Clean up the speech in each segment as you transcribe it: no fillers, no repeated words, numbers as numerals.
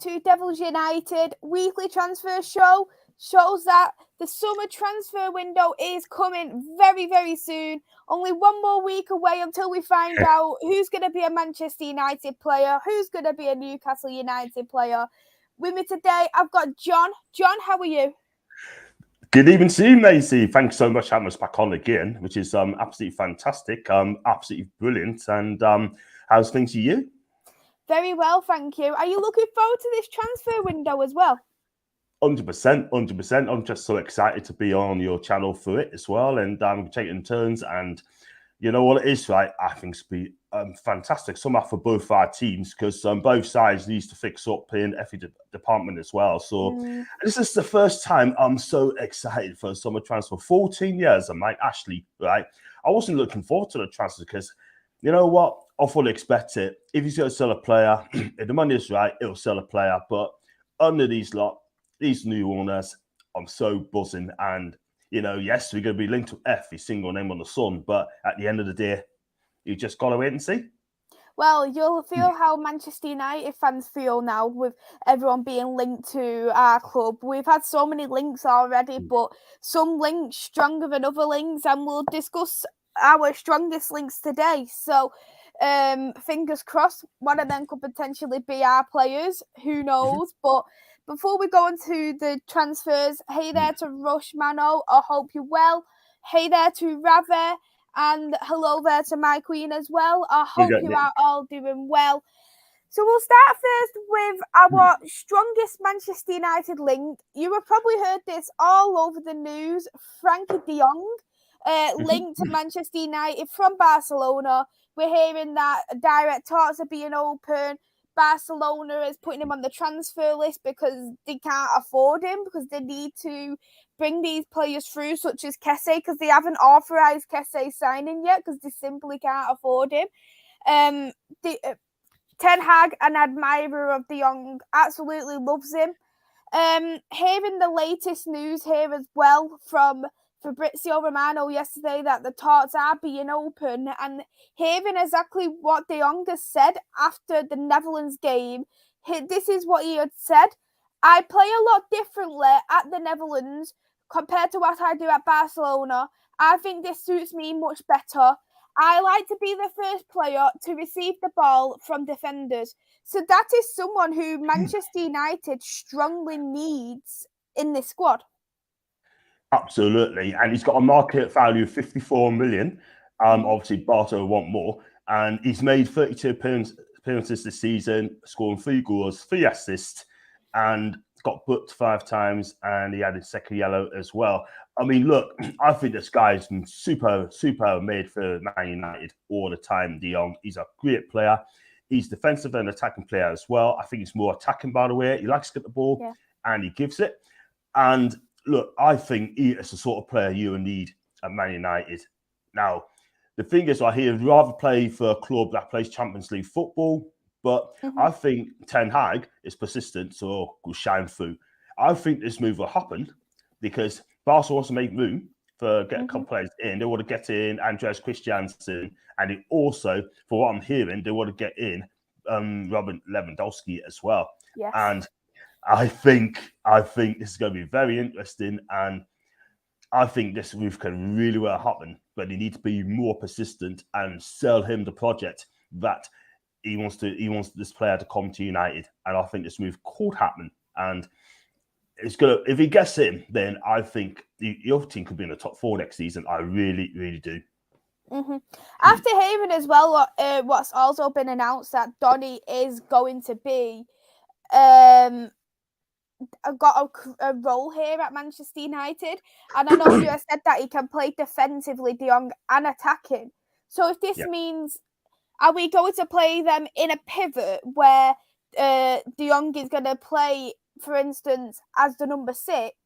to Devils United weekly transfer show. Shows that the summer transfer window is coming very, very soon. Only one more week away until we find out who's going to be a Manchester United player, who's going to be a Newcastle United player. With me today, I've got John. John, how are you? Good evening to you, Maisy. Thanks so much for having us back on again, which is absolutely fantastic, absolutely brilliant. And how's things for you? Very well, thank you. Are you looking forward to this transfer window as well? 100%. I'm just so excited to be on your channel for it as well, and taking turns. And you know what it is, right? I think it's be fantastic. Somehow for both our teams, because both sides needs to fix up in every department as well. So this is the first time I'm so excited for a summer transfer. 14 years, I might actually, right? I wasn't looking forward to the transfer because, you know what? I fully expect it. If he's going to sell a player, if the money is right, it'll sell a player. But under these new owners, I'm so buzzing. And, you know, yes, we're going to be linked to every single name on the sun. But at the end of the day, you just got to wait and see. Well, you'll feel how Manchester United fans feel now with everyone being linked to our club. We've had so many links already, but some links stronger than other links, and we'll discuss our strongest links today. So, fingers crossed, one of them could potentially be our players. Who knows? But before we go into the transfers, hey there to Rush Mano, I hope you're well. Hey there to Rave, and hello there to my queen as well. I hope you are all doing well. So we'll start first with our strongest Manchester United link. You have probably heard this all over the news. Frankie de Jong linked to Manchester United from Barcelona. We're hearing that direct talks are being open. Barcelona is putting him on the transfer list because they can't afford him, because they need to bring these players through, such as Kessie, because they haven't authorised Kessie signing yet because they simply can't afford him. Ten Hag, an admirer of de Jong, absolutely loves him. Hearing the latest news here as well from Fabrizio Romano yesterday that the talks are being open, and hearing exactly what de Jong has said after the Netherlands game. This is what he had said: I play a lot differently at the Netherlands compared to what I do at Barcelona. I think this suits me much better. I like to be the first player to receive the ball from defenders. So that is someone who Manchester United strongly needs in this squad. Absolutely. And he's got a market value of 54 million. Obviously, Barca will want more. And he's made 32 appearances this season, scoring 3 goals, 3 assists, and got booked 5 times. And he had his second yellow as well. I mean, look, I think this guy's been super made for Man United all the time, de Jong. He's a great player. He's defensive and attacking player as well. I think he's more attacking, by the way. He likes to get the ball and he gives it. And look, I think he is the sort of player you need at Man United. Now, the thing is, he'd rather play for a club that plays Champions League football, but I think Ten Hag is persistent, so will shine through. I think this move will happen because Barca wants to make room for get a couple players in. They want to get in Andreas Christensen, and it also, for what I'm hearing, they want to get in Robert Lewandowski as well. Yes. And I think this is going to be very interesting, and I think this move can really well happen. But they need to be more persistent and sell him the project that he wants this player to come to United, and I think this move could happen. And it's gonna, if he gets in, then I think your team could be in the top 4 next season. I really do. After hearing as well what's also been announced, that Donny is going to be got a role here at Manchester United, and I know you have said that he can play defensively, de Jong, and attacking. So if this means, are we going to play them in a pivot where de Jong is going to play, for instance, as the number 6,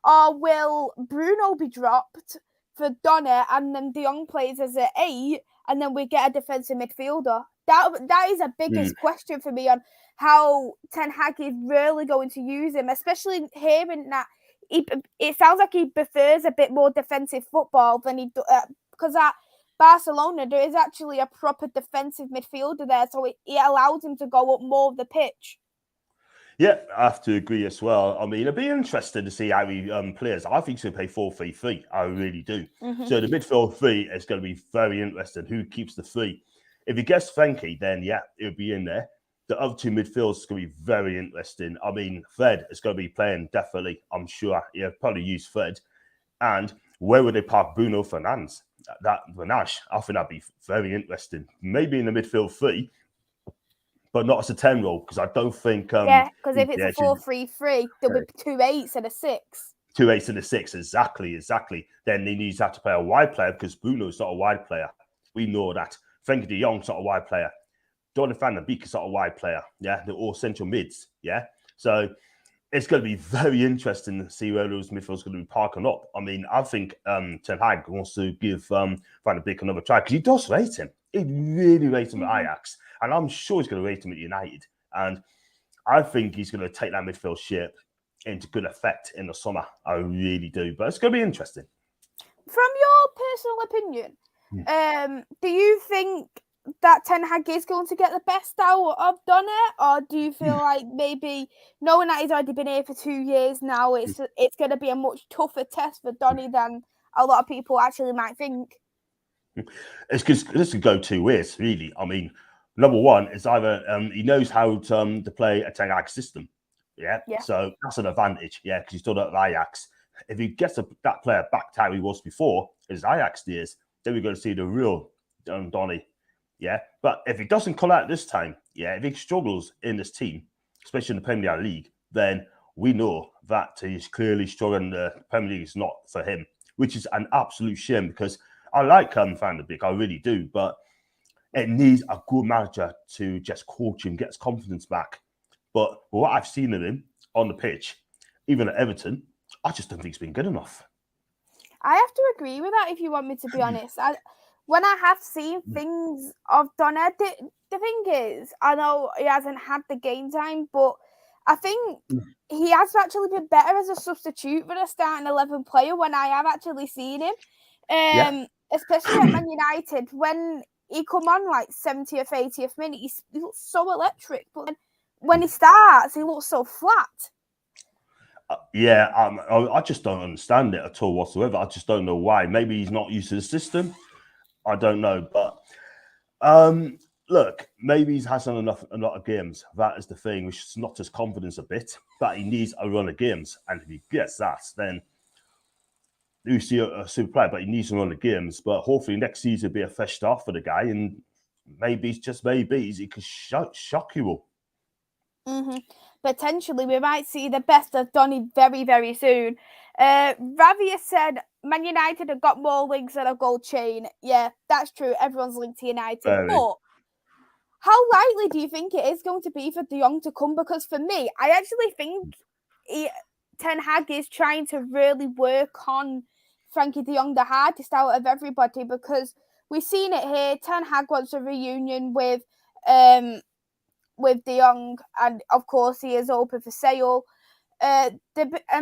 or will Bruno be dropped for Donny and then de Jong plays as an 8, and then we get a defensive midfielder? That is the biggest question for me on how Ten Hag is really going to use him, especially hearing that it sounds like he prefers a bit more defensive football than he does, because at Barcelona there is actually a proper defensive midfielder there, so it allows him to go up more of the pitch. Yeah, I have to agree as well. I mean, it'll be interesting to see how he plays. I think he'll play 4-3-3. I really do. So the midfield three is going to be very interesting. Who keeps the three? If he gets Frankie, then yeah, he'll be in there. The other two midfields is going to be very interesting. I mean, Fred is going to be playing definitely. I'm sure he'll probably use Fred. And where would they park Bruno Fernandes? That Vanash, I think that'd be very interesting. Maybe in the midfield three, but not as a 10 role, because I don't think because if it's a 4-3-3, there'll be 2 8s and a 6. 2 8s and a 6, exactly. Then he needs to have to play a wide player because Bruno's not a wide player. We know that. Frenkie de Jong's not a wide player. Donny van der Beek is not a wide player. Yeah, they're all central mids. Yeah, so it's going to be very interesting to see where those midfielders are going to be parking up. I mean, I think Ten Hag wants to give Van der Beek another try because he does rate him. He really rates him at Ajax, and I'm sure he's going to rate him at United. And I think he's going to take that midfield shape into good effect in the summer. I really do. But it's going to be interesting. From your personal opinion, do you think that Ten Hag is going to get the best out of Donny, or do you feel like maybe knowing that he's already been here for 2 years now, it's going to be a much tougher test for Donny than a lot of people actually might think? It's because this could go two ways, really. I mean, number one is either he knows how to play a Ten Hag system. Yeah, so that's an advantage. Yeah, because he's done it at Ajax. If he gets that player back to how he was before his Ajax days, then we're going to see the real Donny. Yeah, but if he doesn't come out this time, if he struggles in this team, especially in the Premier League, then we know that he's clearly struggling. The Premier League is not for him, which is an absolute shame because I like Van der Beek, I really do, but it needs a good manager to just coach him, get his confidence back. But what I've seen of him on the pitch, even at Everton, I just don't think it's been good enough. I have to agree with that, if you want me to be honest. When I have seen things of Donny, the thing is, I know he hasn't had the game time, but I think he has actually been better as a substitute for a starting 11 player when I have actually seen him. Especially at Man United, when he come on like 70th, 80th minute, he looks so electric. But when he starts, he looks so flat. I just don't understand it at all whatsoever. I just don't know why. Maybe he's not used to the system. I don't know. But look, maybe he hasn't a lot of games. That is the thing, which is not his confidence a bit. But he needs a run of games. And if he gets that, then you see a super player, but he needs to run the games. But hopefully next season will be a fresh start for the guy. And maybe he could shock you all. Potentially, we might see the best of Donny very, very soon. Ravi has said Man United have got more links than a gold chain. Yeah, that's true. Everyone's linked to United. But how likely do you think it is going to be for De Jong to come? Because for me, I actually think Ten Hag is trying to really work on Frankie de Jong the hardest out of everybody, because we've seen it here. Ten Hag wants a reunion with De Jong, and of course he is open for sale. And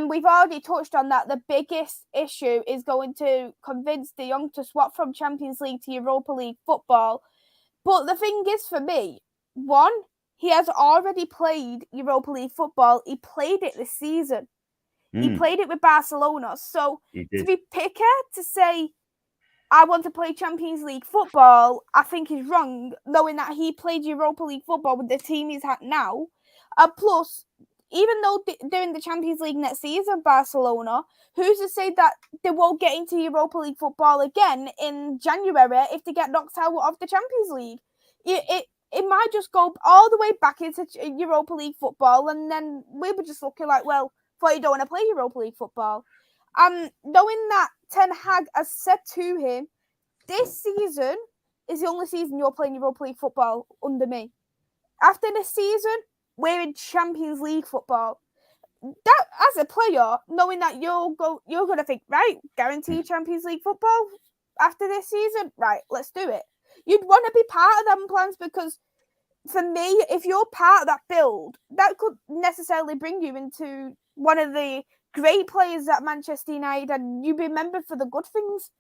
we've already touched on that. The biggest issue is going to convince De Jong to swap from Champions League to Europa League football. But the thing is, for me, one, he has already played Europa League football. He played it this season. He played it with Barcelona. So to be picky to say, I want to play Champions League football, I think is wrong, knowing that he played Europa League football with the team he's at now. Plus, even though they're in the Champions League next season, Barcelona, who's to say that they won't get into Europa League football again in January if they get knocked out of the Champions League? It might just go all the way back into Europa League football, and then we were just looking like, well, thought you don't want to play Europa League football. Knowing that Ten Hag has said to him, this season is the only season you're playing Europa League football under me. After this season, we're in Champions League football. That, as a player, knowing that you're going to think, right, guarantee Champions League football after this season, right, let's do it. You'd want to be part of them plans, because for me, if you're part of that build, that could necessarily bring you into one of the great players at Manchester United, and you remember for the good things.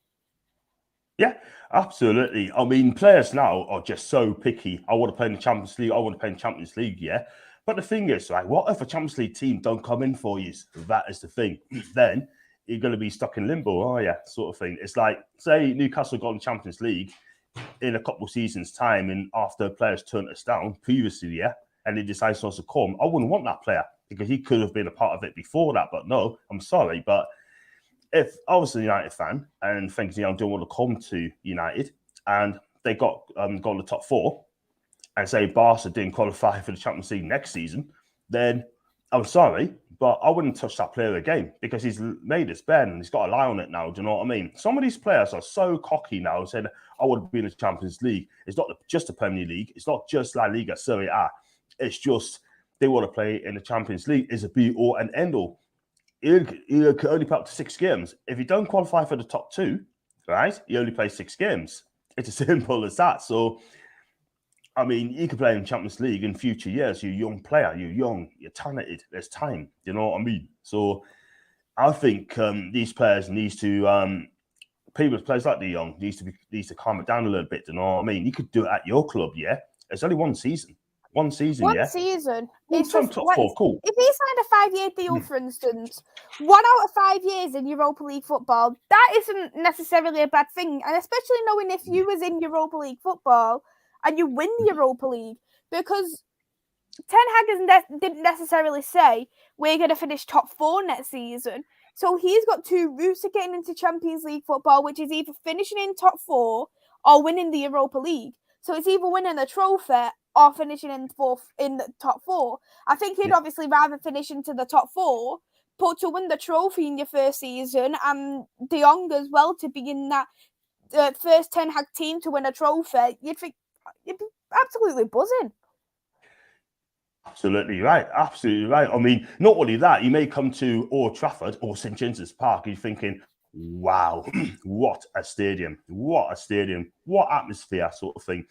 Yeah, absolutely. I mean, players now are just so picky. I want to play in the Champions League. I want to play in the Champions League, yeah. But the thing is, right, what if a Champions League team don't come in for you? That is the thing. Then you're going to be stuck in limbo, oh yeah, sort of thing. It's like, say Newcastle got in the Champions League in a couple of seasons' time, and after players turned us down previously, yeah, and they decide not to come, I wouldn't want that player because he could have been a part of it before that. But no, I'm sorry, but if I was a United fan and thinking, I don't want to come to United, and they got the top four, and say Barca didn't qualify for the Champions League next season, then I'm sorry, but I wouldn't touch that player again because he's made his bed and he's got a lie on it now. Do you know what I mean? Some of these players are so cocky now, saying, I want to be in the Champions League. It's not just the Premier League. It's not just La Liga, Serie A. It's just they want to play in the Champions League. It's a be-all and end-all. You can only play up to 6 games. If you don't qualify for the top 2, right, you only play 6 games. It's as simple as that. So, I mean, you can play in Champions League in future years. You're a young player. You're young. You're talented. There's time. You know what I mean? So I think these players needs to players like De Jong needs to calm it down a little bit. You know what I mean? You could do it at your club, yeah. It's only one season. One season. It's just top 4, cool. If he signed a 5-year deal, for instance, 1 out of 5 years in Europa League football, that isn't necessarily a bad thing. And especially knowing if you was in Europa League football and you win the Europa League, because Ten Hag didn't necessarily say we're going to finish top 4 next season. So he's got 2 routes to getting into Champions League football, which is either finishing in top 4 or winning the Europa League. So it's either winning the trophy or finishing in the top 4. I think he'd obviously rather finish into the top 4, but to win the trophy in your first season, and De Jong as well to be in that first Ten Hag team to win a trophy, you'd be absolutely buzzing. Absolutely right. Absolutely right. I mean, not only that, you may come to Old Trafford or St James's Park and you're thinking, wow, what a stadium. What a stadium. What atmosphere sort of thing.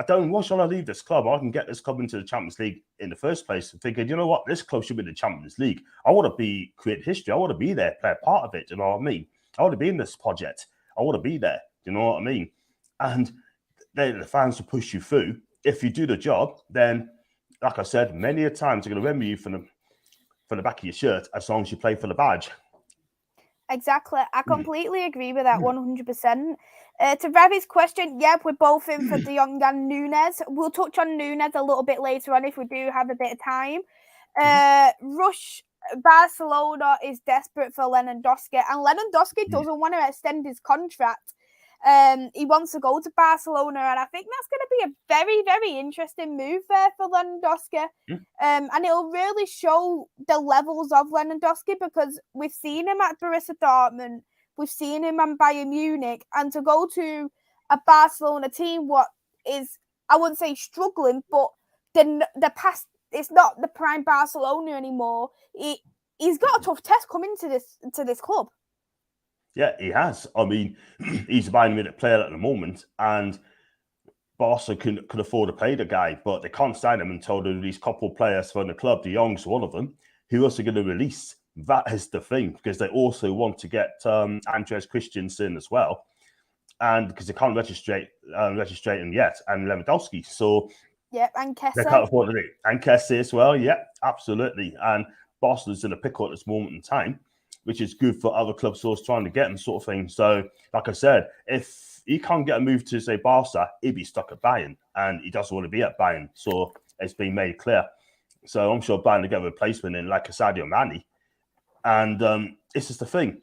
Why shall I leave this club? I can get this club into the Champions League in the first place. Thinking, you know what? This club should be the Champions League. I want to create history. I want to be there, play a part of it. You know what I mean? I want to be in this project. I want to be there. You know what I mean? And then the fans will push you through. If you do the job, then, like I said, many a times they're going to remember you from the back of your shirt as long as you play for the badge. Exactly. I completely agree with that 100%. To Ravi's question, we're both in for De Jong and Núñez. We'll touch on Núñez a little bit later on if we do have a bit of time. Rush Barcelona is desperate for Lewandowski, and Lewandowski doesn't want to extend his contract. He wants to go to Barcelona, and I think that's going to be a very, very interesting move there for Lewandowski. And it'll really show the levels of Lewandowski, because we've seen him at Borussia Dortmund, we've seen him at Bayern Munich, and to go to a Barcelona team, what is, I wouldn't say struggling, but the past, it's not the prime Barcelona anymore. He's got a tough test coming to this club. Yeah, he has. I mean, he's a Bayern Munich player at the moment, and Barca could afford to pay the guy, but they can't sign him until these couple of players from the club, De Jong's one of them, who else are going to release. That is the thing, because they also want to get Andreas Christensen as well, and because they can't register him yet, and Lewandowski. So and Kessie. They can't afford to do it. And Kessie as well. Yeah, absolutely. And Barcelona's in a pickle at this moment in time, which is good for other clubs who are trying to get him, sort of thing. So, like I said, if he can't get a move to, say, Barca, he'd be stuck at Bayern, and he doesn't want to be at Bayern. So, it's been made clear. So, I'm sure Bayern will get a replacement in, like a Sadio Mane. And it's just the thing.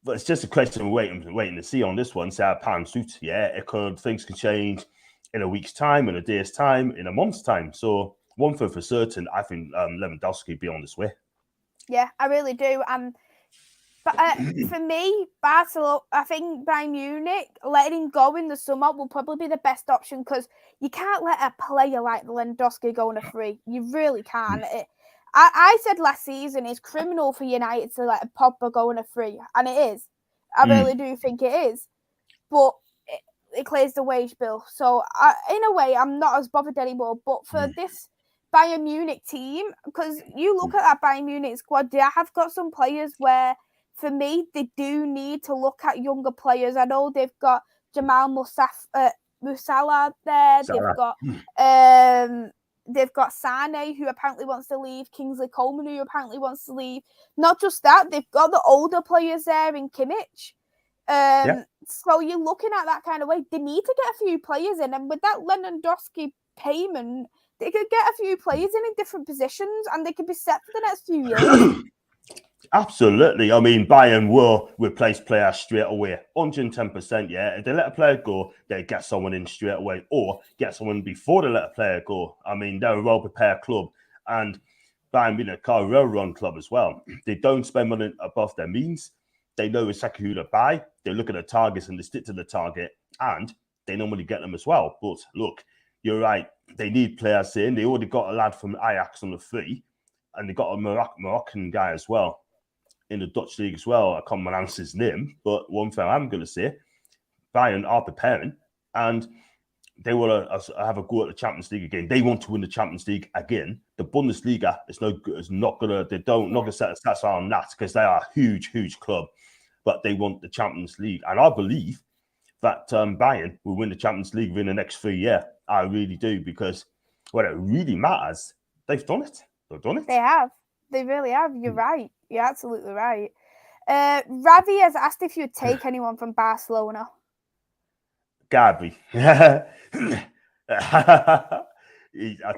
But it's just a question of waiting to see on this one. Say how pound suits. Yeah, things can change in a week's time, in a day's time, in a month's time. So, one thing for certain, I think Lewandowski will be on this way. Yeah, I really do. But for me, Barcelona, I think Bayern Munich, letting him go in the summer will probably be the best option, because you can't let a player like Lewandowski go on a free. You really can't. I said last season it's criminal for United to let a Pogba go on a free, and it is. I really do think it is. But it clears the wage bill. So in a way, I'm not as bothered anymore. But for this Bayern Munich team, because you look at that Bayern Munich squad, they have got some players where, for me, they do need to look at younger players. I know they've got Jamal Musiala there. They've got They've got Sane, who apparently wants to leave, Kingsley Coleman, who apparently wants to leave. Not just that, they've got the older players there in Kimmich. So you're looking at that kind of way. They need to get a few players in, and with that Lewandowski payment, they could get a few players in different positions, and they could be set for the next few years. Absolutely. I mean, Bayern will replace players straight away, 110%. Yeah, if they let a player go, they get someone in straight away, or get someone before they let a player go. I mean, they're a well-prepared club, and Bayern being a well-run club as well. They don't spend money above their means. They know exactly who to buy. They look at the targets and they stick to the target, and they normally get them as well. But look, you're right. They need players in. They already got a lad from Ajax on the free, and they got a Moroccan guy as well in the Dutch league as well. I can't pronounce his name, but one thing I'm going to say, Bayern are preparing, and they will have a go at the Champions League again. They want to win the Champions League again. The Bundesliga is no good. It's not gonna. They don't not gonna set a stats on that because they are a huge, huge club, but they want the Champions League, and I believe that Bayern will win the Champions League within the next 3 years. I really do, because when it really matters, they've done it. They've done it. They have. They really have. You're right. You're absolutely right. Ravi has asked if you'd take anyone from Barcelona. Gabi. I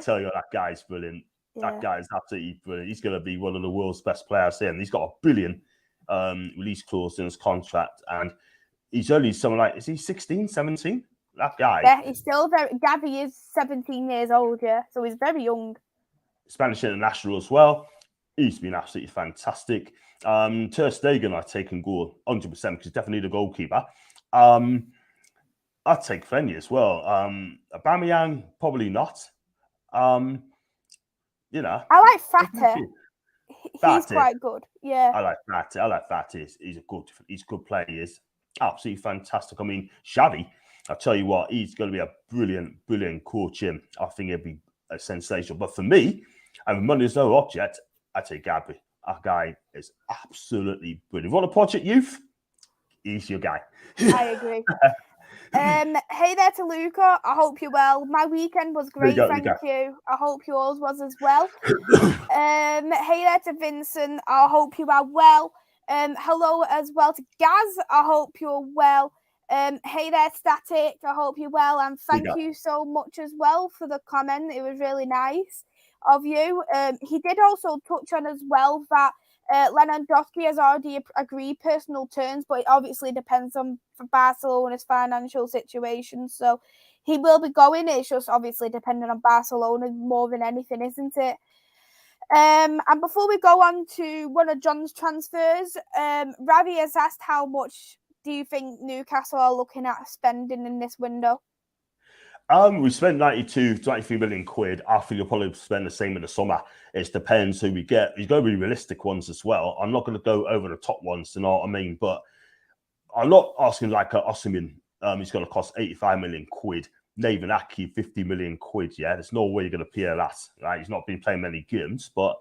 tell you, that guy's brilliant. Yeah. That guy is absolutely brilliant. He's going to be one of the world's best players here. And he's got a billion release clause in his contract. And he's only something like, is he 16, 17? That guy. Yeah, he's still very... Gavi is 17 years old, yeah. So he's very young. Spanish international as well. He's been absolutely fantastic. Ter Stegen, I've taken goal 100% because he's definitely the goalkeeper. I'd take Frenny as well. Aubameyang, probably not. You know, I like Fati. He's quite good. Yeah, I like Fati. He's a good player. He is absolutely fantastic. I mean, Xavi, I'll tell you what, he's going to be a brilliant coach. I think he'll be a sensational. But for me, and money is no object, I take Gabi. That guy is absolutely brilliant. If you want a project youth, he's your guy. I agree. Hey there to Luca. I hope you're well. My weekend was great, thank you. I hope yours was as well. Hey there to Vincent. I hope you are well. Hello as well to Gaz. I hope you're well. Hey there, Static. I hope you're well, and thank you so much as well for the comment. It was really nice of you. He did also touch on as well that Lewandowski has already agreed personal terms, but it obviously depends on Barcelona's financial situation. So he will be going. It's just obviously dependent on Barcelona more than anything, isn't it? And before we go on to one of John's transfers, Ravi has asked how much do you think Newcastle are looking at spending in this window? We spent 93 million quid. I think you'll probably spend the same in the summer. It depends who we get. There's going to be realistic ones as well. I'm not going to go over the top ones, you know what I mean? But I'm not asking like Osimhen. He's going to cost 85 million quid. Nathan Ake, 50 million quid. Yeah, there's no way you're going to pay that. Right? He's not been playing many games. But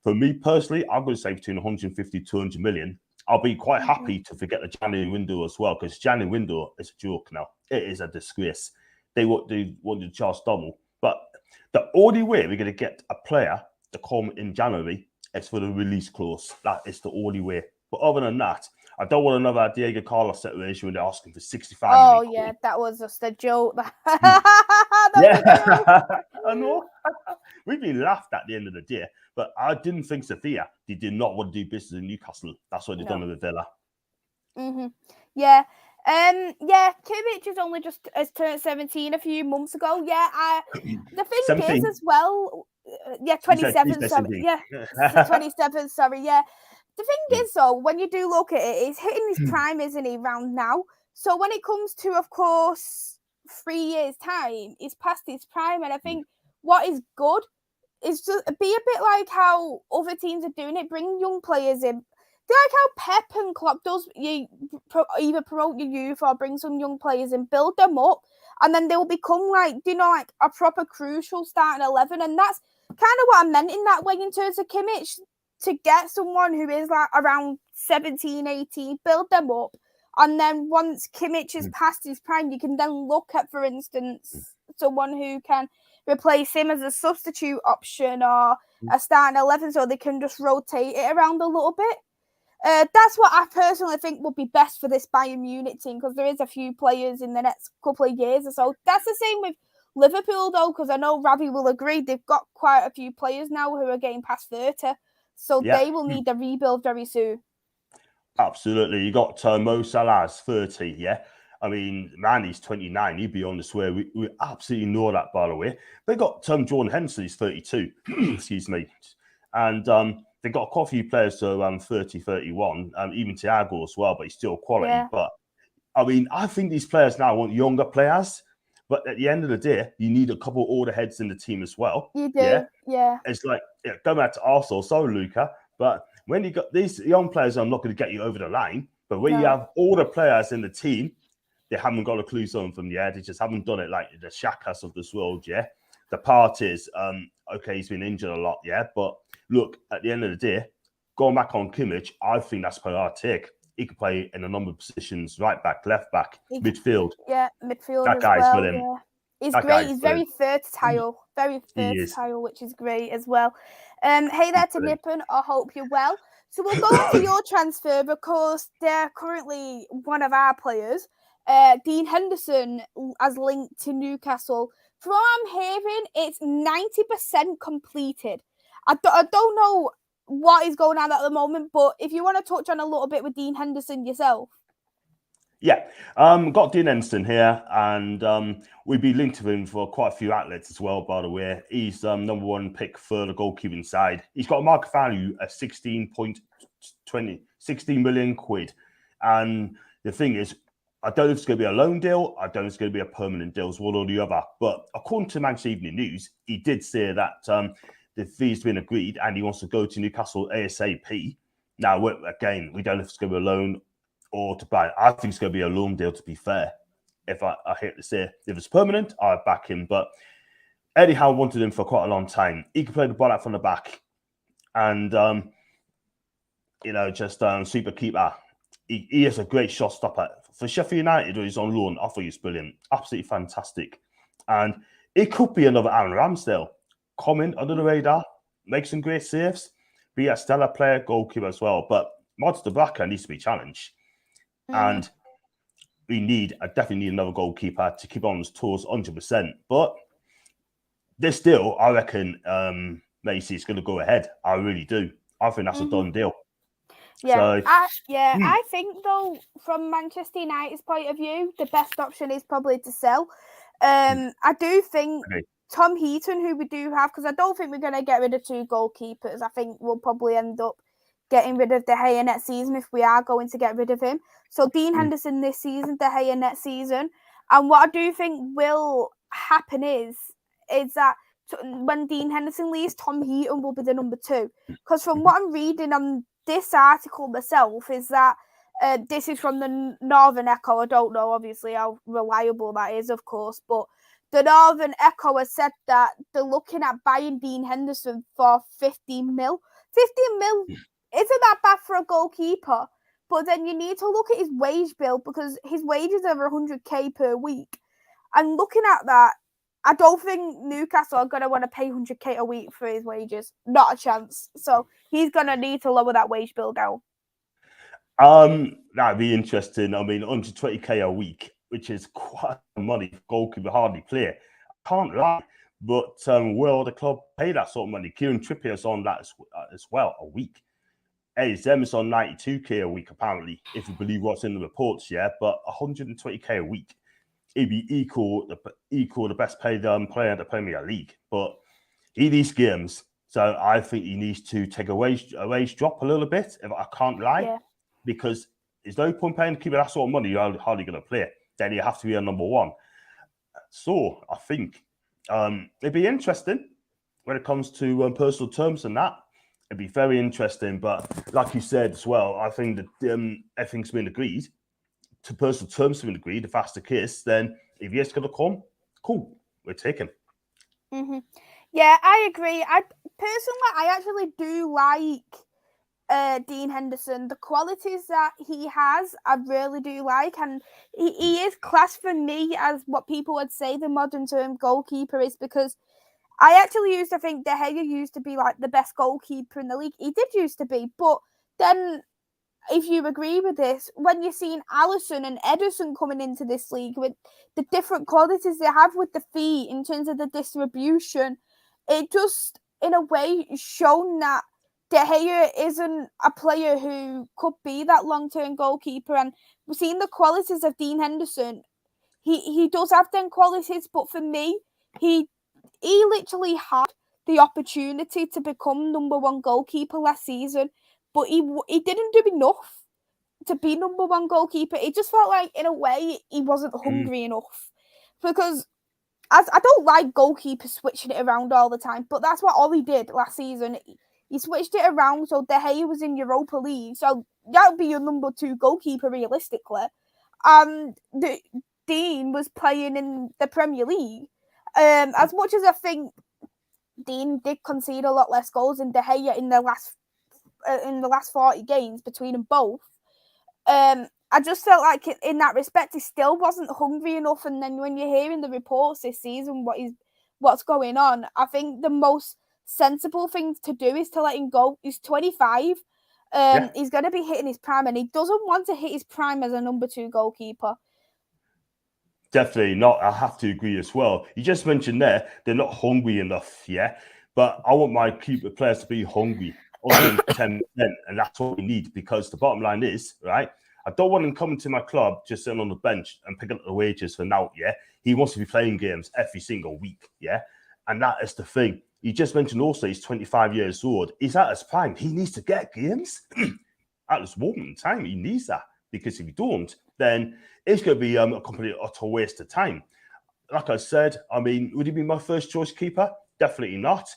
for me personally, I'm going to say between 150 to 200 million. I'll be quite happy to forget the January window as well, because January window is a joke now. It is a disgrace. They wanted Charles Dummel. But the only way we're going to get a player to come in January is for the release clause. That is the only way. But other than that, I don't want another Diego Carlos situation when they're asking for 65 million. Oh, yeah, that was just a joke. I know. We've been laughed at the end of the day. But I didn't think Sevilla, they did not want to do business in Newcastle. That's what they've done with Villa. Mm-hmm. Yeah. Kimmich has only just turned 17 a few months ago. Yeah, the thing 17. Is as well, 27. Sorry, 27. Sorry, yeah. The thing is, though, when you do look at it, he's hitting his prime, isn't he, round now? So when it comes to, of course, 3 years' time, he's past his prime, and I think what is good is to be a bit like how other teams are doing it, bring young players in. Like how Pep and Klopp does, you either promote your youth or bring some young players and build them up, and then they'll become like a proper crucial starting 11. And that's kind of what I meant in that way in terms of Kimmich, to get someone who is like around 17, 18, build them up. And then once Kimmich is past his prime, you can then look at, for instance, someone who can replace him as a substitute option or a starting 11 so they can just rotate it around a little bit. That's what I personally think would be best for this Bayern Munich team, because there is a few players in the next couple of years or so. That's the same with Liverpool, though, because I know Ravi will agree. They've got quite a few players now who are getting past 30, so they will need a rebuild very soon. Absolutely. You got Mo Salah's 30, yeah? I mean, man, he's 29. He'd be on the swear. We absolutely know that, by the way. They got Jordan Henderson, he's 32. Excuse me. And they got quite a few players to around 30, 31, even Thiago as well, but he's still quality. Yeah. But, I mean, I think these players now want younger players. But at the end of the day, you need a couple older heads in the team as well. You do, yeah. It's like, go back to Arsenal. Sorry, Luca. But when you got these young players, I'm not going to get you over the line. But when you have older players in the team, they haven't got a clue something from the air. They just haven't done it like the Shakas of this world, yeah? The parties, okay, he's been injured a lot, yeah? But look, at the end of the day, going back on Kimmich, I think that's player I take. He can play in a number of positions, right back, left back, midfield. Yeah, midfield that as guy's well. With him. Yeah. He's great. He's very versatile. Very versatile, which is great as well. Hey there to Nippon. I hope you're well. So we'll go on to your transfer because they're currently one of our players. Dean Henderson as linked to Newcastle. From what I'm hearing, it's 90% completed. I don't know what is going on at the moment, but if you want to touch on a little bit with Dean Henderson yourself. Yeah, got Dean Henderson here, and we've been linked to him for quite a few outlets as well, by the way. He's number one pick for the goalkeeping side. He's got a market value of 16 million quid. And the thing is, I don't know if it's going to be a loan deal. I don't know if it's going to be a permanent deal. It's one or the other. But according to Manchester Evening News, he did say that the fee's been agreed and he wants to go to Newcastle ASAP. Now, again, we don't know if it's going to be a loan or to buy. I think it's going to be a loan deal, to be fair. If I hate to say, if it's permanent, I'd back him. But Eddie Howe wanted him for quite a long time. He can play the ball out from the back. And, just super keeper. He is a great shot stopper. For Sheffield United, he's on loan. I thought he's brilliant. Absolutely fantastic. And it could be another Aaron Ramsdale. Coming under the radar, make some great saves, be a stellar player, goalkeeper as well. But Mods de Baca needs to be challenged. And I definitely need another goalkeeper to keep on his toes 100%. But this deal, I reckon, Maisy is going to go ahead. I really do. I think that's a done deal. Yeah, I think, though, from Manchester United's point of view, the best option is probably to sell. I do think Tom Heaton, who we do have, because I don't think we're going to get rid of two goalkeepers. I think we'll probably end up getting rid of De Gea next season if we are going to get rid of him. So Dean Henderson this season, De Gea next season. And what I do think will happen is that when Dean Henderson leaves, Tom Heaton will be the number 2. Because from what I'm reading on this article myself is that this is from the Northern Echo. I don't know, obviously, how reliable that is, of course. But the Northern Echo has said that they're looking at buying Dean Henderson for 15 mil. 15 mil isn't that bad for a goalkeeper, but then you need to look at his wage bill because his wages are 100k per week. And looking at that, I don't think Newcastle are going to want to pay 100k a week for his wages. Not a chance. So he's going to need to lower that wage bill down. That'd be interesting. I mean, 120k a week, which is quite money for goalkeeper, hardly play. I can't lie. But will the club pay that sort of money? Kieran Trippier's on that as well, a week. Hey, Zem's on 92k a week, apparently, if you believe what's in the reports, yeah. But 120k a week, it'd be equal the best paid player in the Premier League. But he needs games, so I think he needs to take a wage drop a little bit, if I can't lie, because there's no point paying keeper that sort of money. You're hardly going to play. Then you have to be a number 1. So I think it'd be interesting when it comes to personal terms and that. It'd be very interesting, but like you said as well, I think that everything's been agreed. To personal terms have been agreed. If that's the case, then if he's going to come, cool, we're taking. Yeah, I agree. I actually do like Dean Henderson. The qualities that he has, I really do like, and he is classed for me as what people would say the modern term goalkeeper is, because I actually used to think De Gea used to be like the best goalkeeper in the league. He did used to be, but then if you agree with this, when you're seeing Alisson and Ederson coming into this league with the different qualities they have with the feet in terms of the distribution, it just, in a way, shown that De Gea isn't a player who could be that long-term goalkeeper. And we're seeing the qualities of Dean Henderson. He does have them qualities, but for me, he literally had the opportunity to become number one goalkeeper last season, but he didn't do enough to be number one goalkeeper. It just felt like, in a way, he wasn't hungry enough. Because as I don't like goalkeepers switching it around all the time, but that's what Ollie did last season. He switched it around, so De Gea was in Europa League, so that would be your number two goalkeeper realistically. And Dean was playing in the Premier League. As much as I think Dean did concede a lot less goals than De Gea in the last 40 games between them both, I just felt like in that respect he still wasn't hungry enough. And then when you're hearing the reports this season, what's going on, I think the most sensible thing to do is to let him go. He's 25. He's going to be hitting his prime, and he doesn't want to hit his prime as a number two goalkeeper. Definitely not. I have to agree as well. You just mentioned there, they're not hungry enough, yeah? But I want my keeper players to be hungry, 110%, and that's what we need, because the bottom line is, right, I don't want him coming to my club just sitting on the bench and picking up the wages for now, yeah? He wants to be playing games every single week, yeah? And that is the thing. You just mentioned also he's 25 years old. He's at his prime. He needs to get games. At this moment in time, he needs that, because if he don't, then it's going to be a complete utter waste of time. Like I said, I mean, would he be my first choice keeper? Definitely not.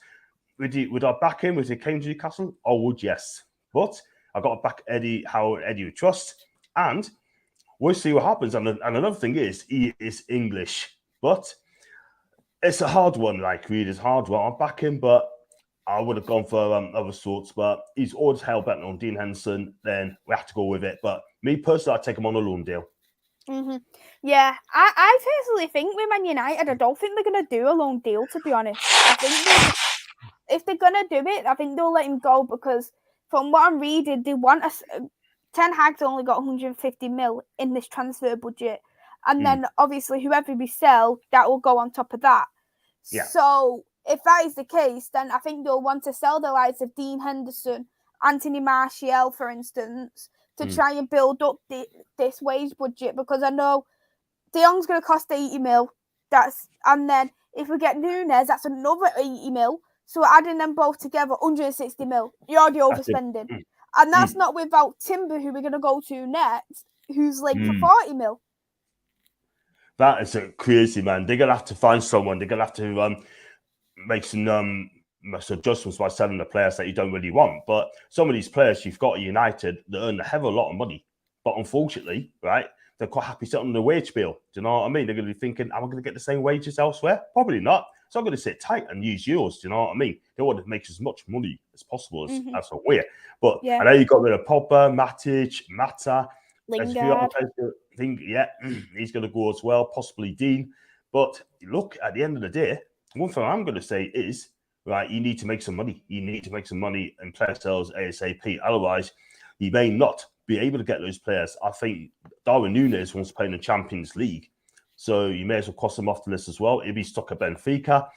Would I back him if he came to Newcastle? I would, yes. But I got to back Eddie, how Eddie would trust. And we'll see what happens. And another thing is, he is English. But it's a hard one, like, really. It's a hard one. I'll back him, but I would have gone for other sorts. But he's always hell-bent on Dean Henderson. Then we have to go with it. But me personally, I'd take him on a loan deal. Mm-hmm. Yeah, I personally think with Man United, I don't think they're going to do a loan deal, to be honest. I think if they're going to do it, I think they'll let him go, because from what I'm reading, they want Ten Hag's only got 150 mil in this transfer budget. And then, obviously, whoever we sell, that will go on top of that. Yeah. So if that is the case, then I think they'll want to sell the likes of Dean Henderson, Anthony Martial, for instance, to try and build up this wage budget, because I know De Jong's going to cost 80 mil. And then if we get Nunes, that's another 80 mil. So adding them both together, 160 mil. You're already overspending. And that's not without Timber, who we're going to go to next, who's linked for 40 mil. That is crazy, man. They're going to have to find someone. They're going to have to make some adjustments by selling the players that you don't really want. But some of these players you've got at United that earn a hell of a lot of money. But unfortunately, right, they're quite happy sitting on the wage bill. Do you know what I mean? They're going to be thinking, am I going to get the same wages elsewhere? Probably not. So I'm going to sit tight and use yours. Do you know what I mean? They want to make as much money as possible as a way. But I know you got rid of Pogba, Matic, Mata. Lingard. He's going to go as well, possibly Dean. But look, at the end of the day, one thing I'm going to say is, right, you need to make some money. You need to make some money in player sales ASAP. Otherwise, you may not be able to get those players. I think Darwin Núñez wants to play in the Champions League. So you may as well cross him off the list as well. He'll be stuck at Benfica.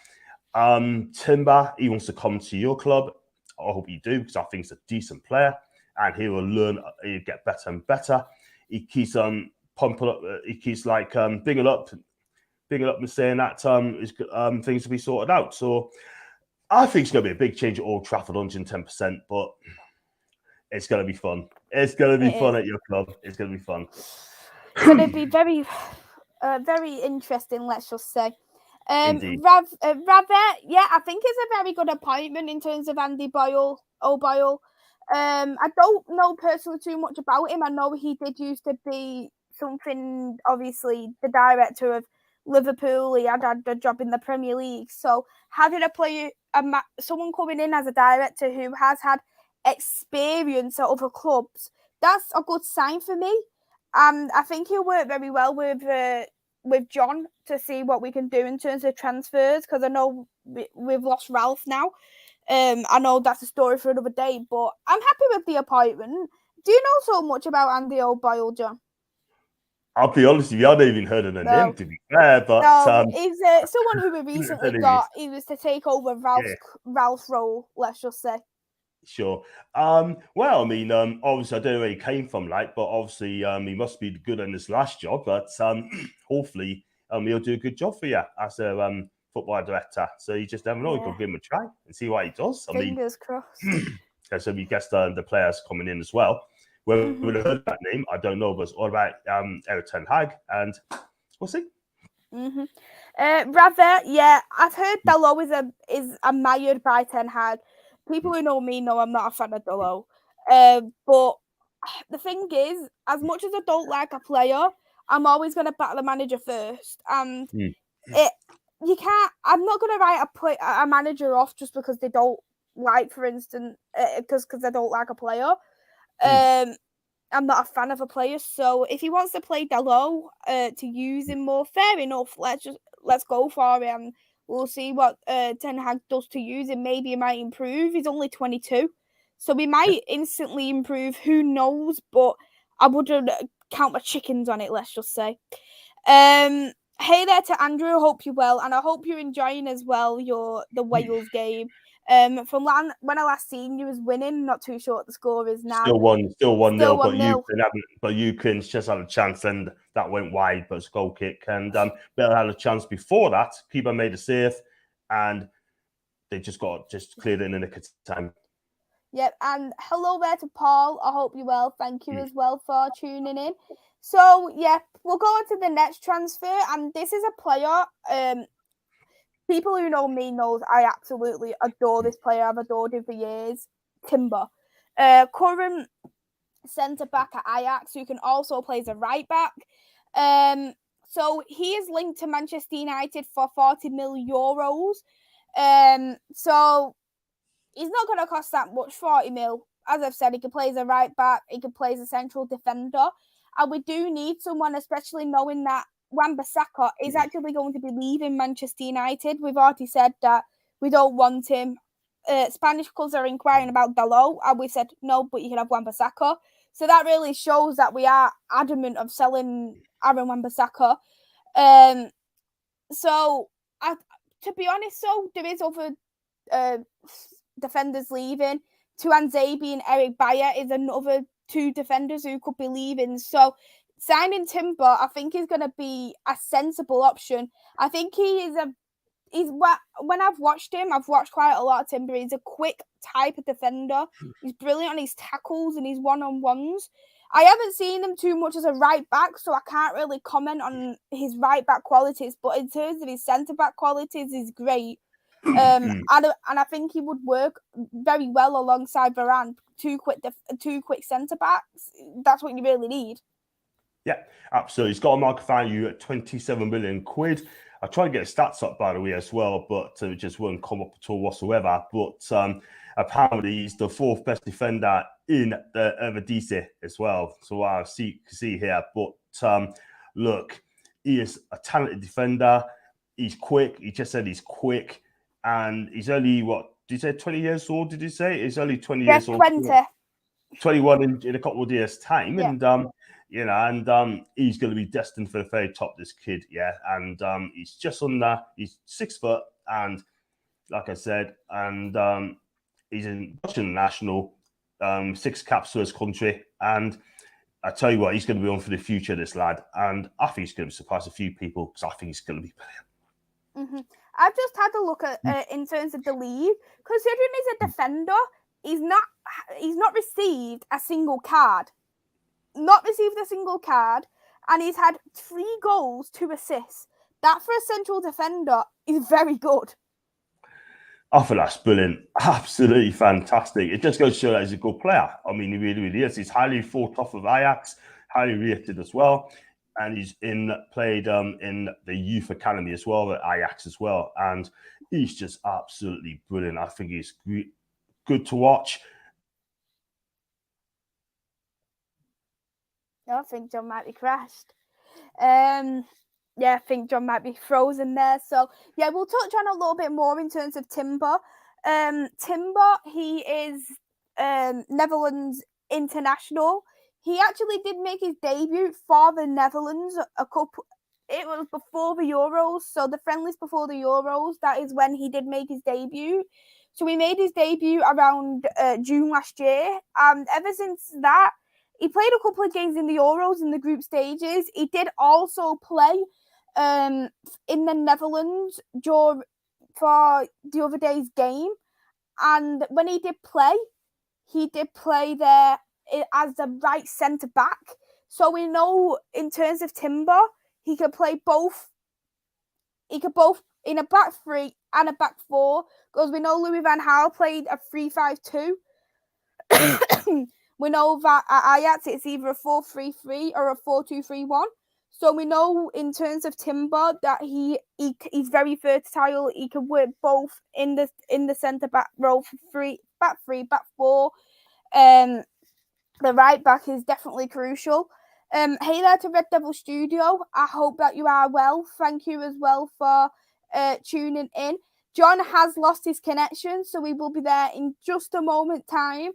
Timber, he wants to come to your club. I hope you do, because I think he's a decent player. And he will learn, he'll get better and better. He keeps pumping up, he keeps bigging up and saying that things to be sorted out. So I think it's going to be a big change at Old Trafford, 110%, but it's going to be fun. It's going to be fun at your club. It's going to be fun. It's going to be very, very interesting, let's just say. Ravette, I think it's a very good appointment in terms of Andy O'Boyle. I don't know personally too much about him. I know he did used to be something, obviously, the director of Liverpool. He had a job in the Premier League. So having a player, someone coming in as a director who has had experience at other clubs, that's a good sign for me. And I think he'll work very well with John to see what we can do in terms of transfers, because I know we've lost Ralph now. I know that's a story for another day, but I'm happy with the appointment. Do you know so much about Andy O'Boyle, John? I'll be honest with you, I don't even heard of the name, to be fair. But he's someone who we recently got. He was to take over Ralph's role, let's just say. Sure. Well, I mean, obviously, I don't know where he came from, like, but obviously, he must be good in this last job. But hopefully, he'll do a good job for you as a football director. So you just never know. You could give him a try and see what he does. Fingers crossed. So we guess the players coming in as well. Whether we heard that name, I don't know. But it's all about Erik ten Hag, and we'll see. Rather, yeah, I've heard Dalot is admired by Ten Hag. People who know me know I'm not a fan of Dalot. But the thing is, as much as I don't like a player, I'm always going to back the manager first. And you can't. I'm not going to write a manager off just because they don't like, for instance, because they don't like a player. I'm not a fan of a player, so if he wants to play Dalot to use him more, fair enough. Let's go for it, and we'll see what Ten Hag does to use him. Maybe he might improve. He's only 22, so he might instantly improve. Who knows? But I wouldn't count my chickens on it. Let's just say. Hey there to Andrew. Hope you're well, and I hope you're enjoying as well the Wales game. From when I last seen you was winning, not too sure what the score is now. Still 1-0, but Ukraine just had a chance and that went wide, but it's a goal kick. And Bell had a chance before that. Keeper made a save and they just cleared it in the nick of time. Yep, and hello there to Paul. I hope you're well. Thank you as well for tuning in. So yeah, we'll go on to the next transfer, and this is a player. People who know me knows I absolutely adore this player. I've adored him for years. Timber. Current centre-back at Ajax, who can also play as a right-back. So he is linked to Manchester United for 40 million euros. So he's not going to cost that much, 40 mil. As I've said, he can play as a right-back. He can play as a central defender. And we do need someone, especially knowing that Wan-Bissaka is actually going to be leaving Manchester United. We've already said that we don't want him. Spanish clubs are inquiring about Dalot, and we said no, but you can have Wan-Bissaka. So that really shows that we are adamant of selling Aaron Wan-Bissaka. So to be honest, there is other defenders leaving. Tuan Zabi and Eric Bayer is another two defenders who could be leaving. So signing Timber, I think, is going to be a sensible option. I think when I've watched him, I've watched quite a lot of Timber. He's a quick type of defender. He's brilliant on his tackles and his one-on-ones. I haven't seen him too much as a right back, so I can't really comment on his right back qualities. But in terms of his centre back qualities, he's great. And I think he would work very well alongside Varane. Two quick centre backs. That's what you really need. Yeah, absolutely. He's got a market value at 27 million quid. I tried to get his stats up, by the way, as well, but it just wouldn't come up at all whatsoever. But apparently, he's the fourth best defender in the Eredivisie as well. So I see here. But look, he is a talented defender. He's quick. He just said he's quick. And he's only, what, did you say 20 years old, did you say? He's only 20 years old. 21 in a couple of years' time. Yeah. And he's going to be destined for the very top, this kid, yeah. And he's just on that. He's 6 foot, and like I said, and he's in Russian national, 6 caps for his country. And I tell you what, he's going to be on for the future, this lad. And I think he's going to surprise a few people because I think he's going to be brilliant. I've just had a look at in terms of the league. Considering he's a defender, he's not received a single card. And he's had 3 goals, 2 assists. That for a central defender is very good. I feel that's brilliant. Absolutely fantastic. It just goes to show that he's a good player. I mean, he really, really is. He's highly thought of Ajax, highly rated as well. And he's played in the youth academy as well at Ajax as well. And he's just absolutely brilliant. I think he's good to watch. I think John might be crashed. Yeah, I think John might be frozen there. So yeah, we'll touch on a little bit more in terms of Timber. Timber, he is Netherlands international. He actually did make his debut for the Netherlands it was before the Euros, so the friendlies before the Euros, that is when he did make his debut. So he made his debut around June last year, and ever since that, he played a couple of games in the Euros in the group stages. He did also play in the Netherlands for the other day's game, and when he did play there as the right centre back. So we know in terms of Timber, he could play both. He could both in a back three and a back four, because we know Louis van Gaal played a 3-5-2. We know that at Ajax it's either a 4-3-3 or a 4-2-3-1. So we know in terms of Timber that he's very versatile. He can work both in the centre back role for back three, back four. The right back is definitely crucial. Hey there to Red Devil Studio. I hope that you are well. Thank you as well for tuning in. John has lost his connection, so we will be there in just a moment time.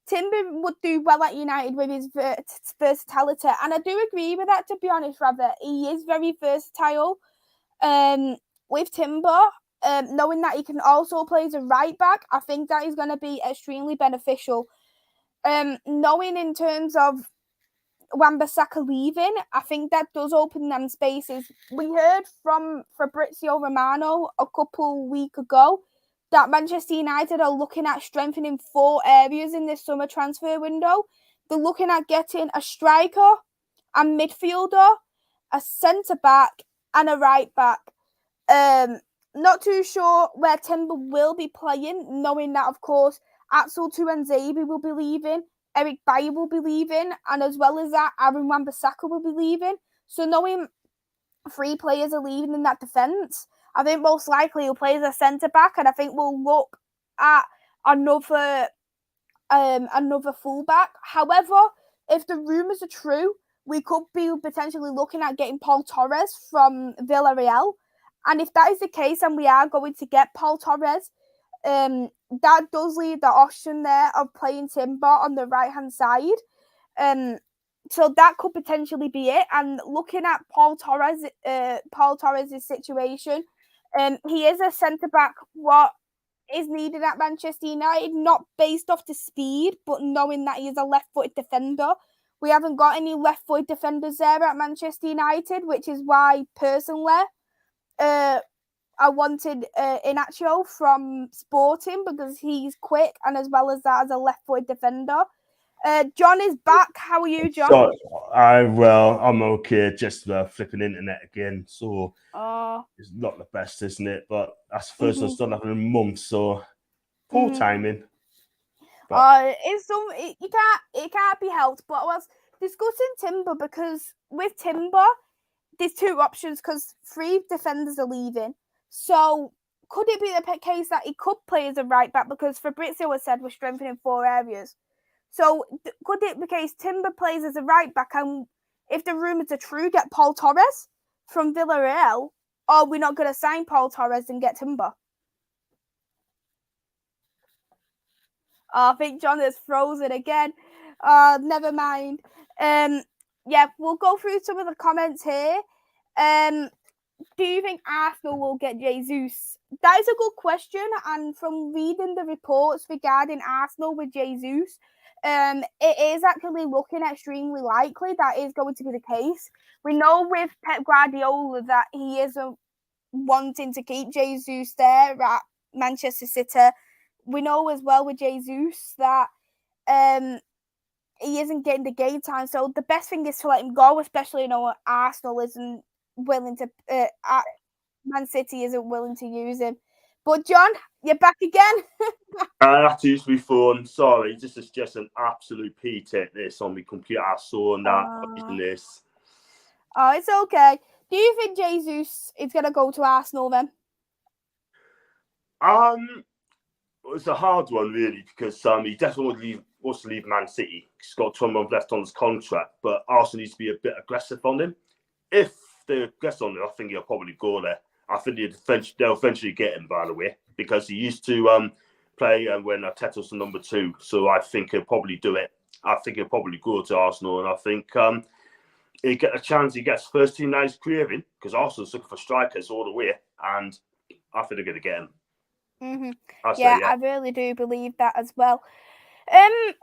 Timber would do well at United with his versatility, and I do agree with that, to be honest, rather. He is very versatile with Timber. Knowing that he can also play as a right back, I think that is going to be extremely beneficial. Knowing in terms of Wan-Bissaka leaving, I think that does open them spaces. We heard from Fabrizio Romano a couple weeks ago that Manchester United are looking at strengthening 4 areas in this summer transfer window. They're looking at getting a striker, a midfielder, a centre-back, and a right-back. Not too sure where Timber will be playing, knowing that, of course, Axel Tuanzebe will be leaving, Eric Bayer will be leaving, and as well as that, Aaron Wan-Bissaka will be leaving. So knowing 3 players are leaving in that defence, I think most likely he'll play as a centre-back, and I think we'll look at another fullback. However, if the rumours are true, we could be potentially looking at getting Paul Torres from Villarreal. And if that is the case, and we are going to get Paul Torres, that does leave the option there of playing Timber on the right-hand side. So that could potentially be it. And looking at Paul Torres' situation, he is a centre-back. What is needed at Manchester United, not based off the speed, but knowing that he is a left-footed defender. We haven't got any left-footed defenders there at Manchester United, which is why, personally, I wanted Inacio from Sporting, because he's quick, and as well as that, as a left-footed defender. John is back. How are you, John? So, I'm okay. Just flipping internet again. So it's not the best, isn't it? But that's the first one's done in a month, so poor timing. But it can't be helped. But I was discussing Timber, because with Timber, there's 2 options, because 3 defenders are leaving. So could it be the case that he could play as a right back, because Fabrizio has said we're strengthening 4 areas? So could it be the case Timber plays as a right back, and if the rumours are true, get Paul Torres from Villarreal, or we're not going to sign Paul Torres and get Timber? I think John is frozen again. Never mind. Yeah, we'll go through some of the comments here. Do you think Arsenal will get Jesus? That is a good question, and from reading the reports regarding Arsenal with Jesus, it is actually looking extremely likely that is going to be the case. We know with Pep Guardiola that he isn't wanting to keep Jesus there at Manchester City. We know as well with Jesus that he isn't getting the game time, so the best thing is to let him go, especially Arsenal isn't willing to Man City isn't willing to use him. But John, you're back again. I have to use my phone. Sorry, this is just an absolute P-tech this on my computer. So this. Oh, it's okay. Do you think Jesus is going to go to Arsenal then? It's a hard one, really, because he definitely wants to leave Man City. He's got 12 months left on his contract, but Arsenal needs to be a bit aggressive on him. If they're aggressive on him, I think he'll probably go there. I think they'll eventually get him, by the way, because he used to play when Arteta's number 2. So I think he'll probably do it. I think he'll probably go to Arsenal, and I think he'll get a chance. He gets first team that he's craving, because Arsenal's looking for strikers all the way, and I think they're going to get him. Mm-hmm. I really do believe that as well. In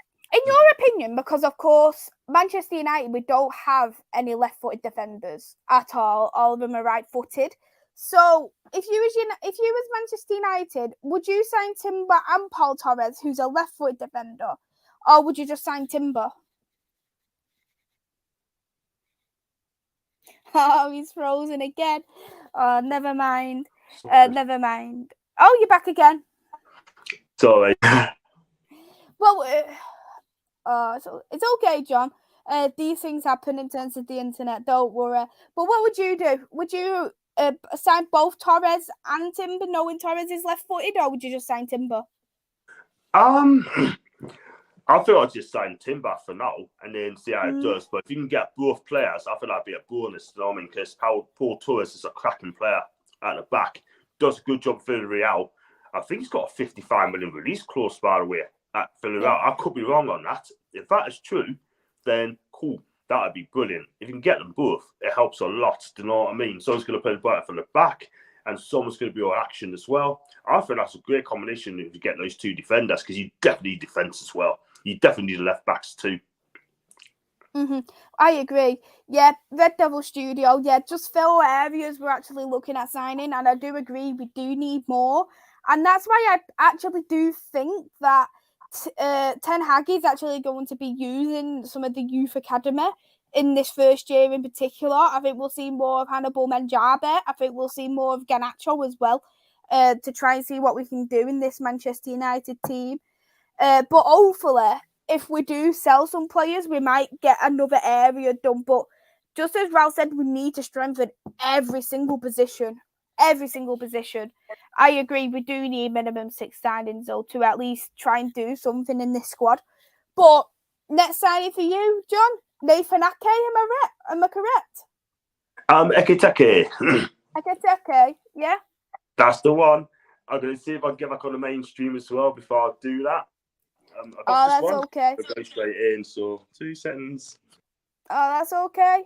your opinion, because of course Manchester United, we don't have any left-footed defenders at all. All of them are right-footed. So if you was Manchester United, would you sign Timber and Paul Torres, who's a left-footed defender, or would you just sign Timber? Oh, he's frozen again. Oh, never mind. Never mind. Oh, you're back again. Sorry. Well, so it's okay, John. These things happen in terms of the internet. Don't worry. But what would you do? Would you sign both Torres and Timber, knowing Torres is left-footed, or would you just sign Timber? I think I'll just sign Timber for now and then see how it does. But if you can get both players, I think that'd be a bonus. You know what I mean? Because Paul Torres is a cracking player at the back, does a good job for Villarreal. I think he's got a 55 million release clause, by the way, at Villarreal. Yeah. I could be wrong on that. If that is true, then cool. That would be brilliant. If you can get them both, it helps a lot. Do you know what I mean? Someone's going to play better from the back, and someone's going to be on action as well. I think that's a great combination if you get those two defenders, because you definitely need defence as well. You definitely need the left backs too. Mm-hmm. I agree. Yeah, Red Devil Studio. Yeah, just fill areas we're actually looking at signing, and I do agree we do need more. And that's why I actually do think that Ten Hag is actually going to be using some of the youth academy in this first year in particular. I think we'll see more of Hannibal Menjabe. I think we'll see more of Garnacho as well, to try and see what we can do in this Manchester United team. But hopefully, if we do sell some players, we might get another area done. But just as Ralph said, we need to strengthen every single position. Every single position. I agree, we do need minimum 6 signings, though, to at least try and do something in this squad. But next signing for you, John, Nathan Ake, am I correct? Ekiteke. Ekiteke, yeah? That's the one. I'm going to see if I can get back on the mainstream as well before I do that. That's okay. I'll go straight in, so 2 seconds. Oh, that's okay.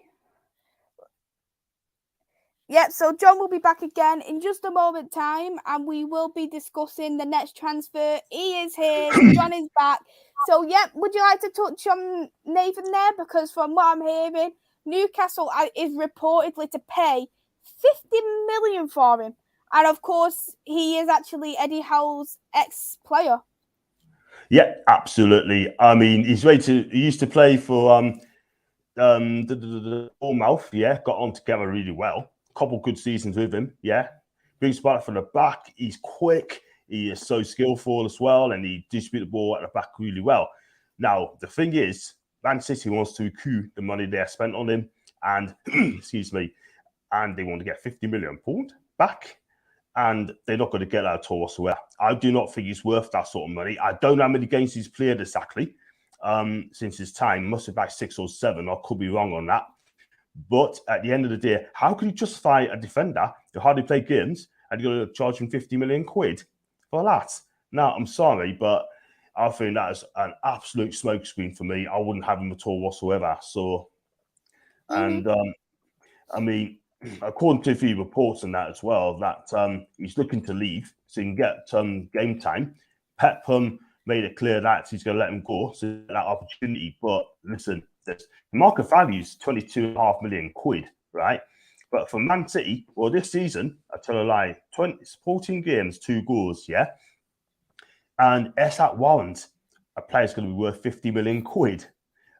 Yep, so John will be back again in just a moment time, and we will be discussing the next transfer. He is here, John is back. So, yep, would you like to touch on Nathan there? Because from what I'm hearing, Newcastle is reportedly to pay 50 million for him. And, of course, he is actually Eddie Howe's ex-player. Yeah, absolutely. I mean, he used to play for Bournemouth, yeah, got on together really well. Couple good seasons with him, yeah. Brings back from the back. He's quick. He is so skillful as well, and he distributes the ball at the back really well. Now, the thing is, Man City wants to recoup the money they have spent on him, and excuse me, and they want to get 50 million pound back, and they're not going to get that at all whatsoever. I do not think he's worth that sort of money. I don't know how many games he's played exactly since his time. Must have been 6 or 7. I could be wrong on that. But at the end of the day, how can you justify a defender who hardly play games and you're going to charge him 50 million quid for that? Now, I'm sorry, but I think that is an absolute smokescreen for me. I wouldn't have him at all whatsoever. So, and I mean, according to a few reports on that as well, that he's looking to leave so he can get game time. Pep made it clear that he's going to let him go, so that opportunity. But listen, the market value is 22.5 million quid, right? But for Man City, well, this season, I tell a lie, 14 games, 2 goals, yeah? And Esat warrant, a player's going to be worth 50 million quid.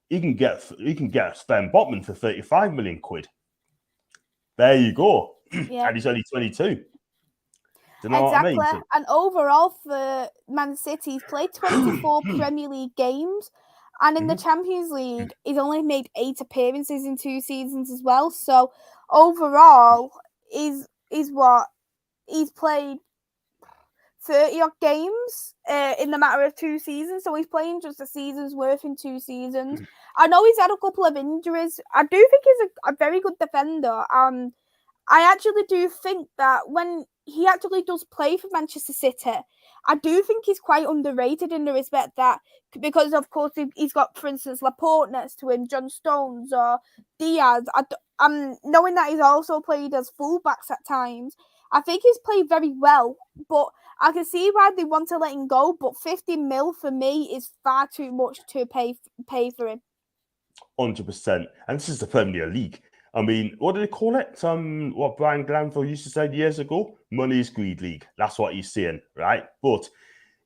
You can get Sven Botman for 35 million quid. There you go. Yeah. And he's only 22. Do you know exactly. what I mean? And overall for Man City, he's played 24 Premier League games. And in the Champions League, he's only made 8 appearances in 2 seasons as well. So overall, he's played 30-odd games in the matter of 2 seasons. So he's playing just a season's worth in 2 seasons. I know he's had a couple of injuries. I do think he's a very good defender. I actually do think that when he actually does play for Manchester City, I do think he's quite underrated in the respect that, because of course he's got, for instance, Laporte next to him, John Stones or Diaz. Knowing that he's also played as fullbacks at times, I think he's played very well, but I can see why they want to let him go. But 50 mil for me is far too much to pay for him. 100%. And this is the Premier League. I mean, what do they call it? What Brian Glanville used to say years ago? Money is greed league. That's what he's saying, right? But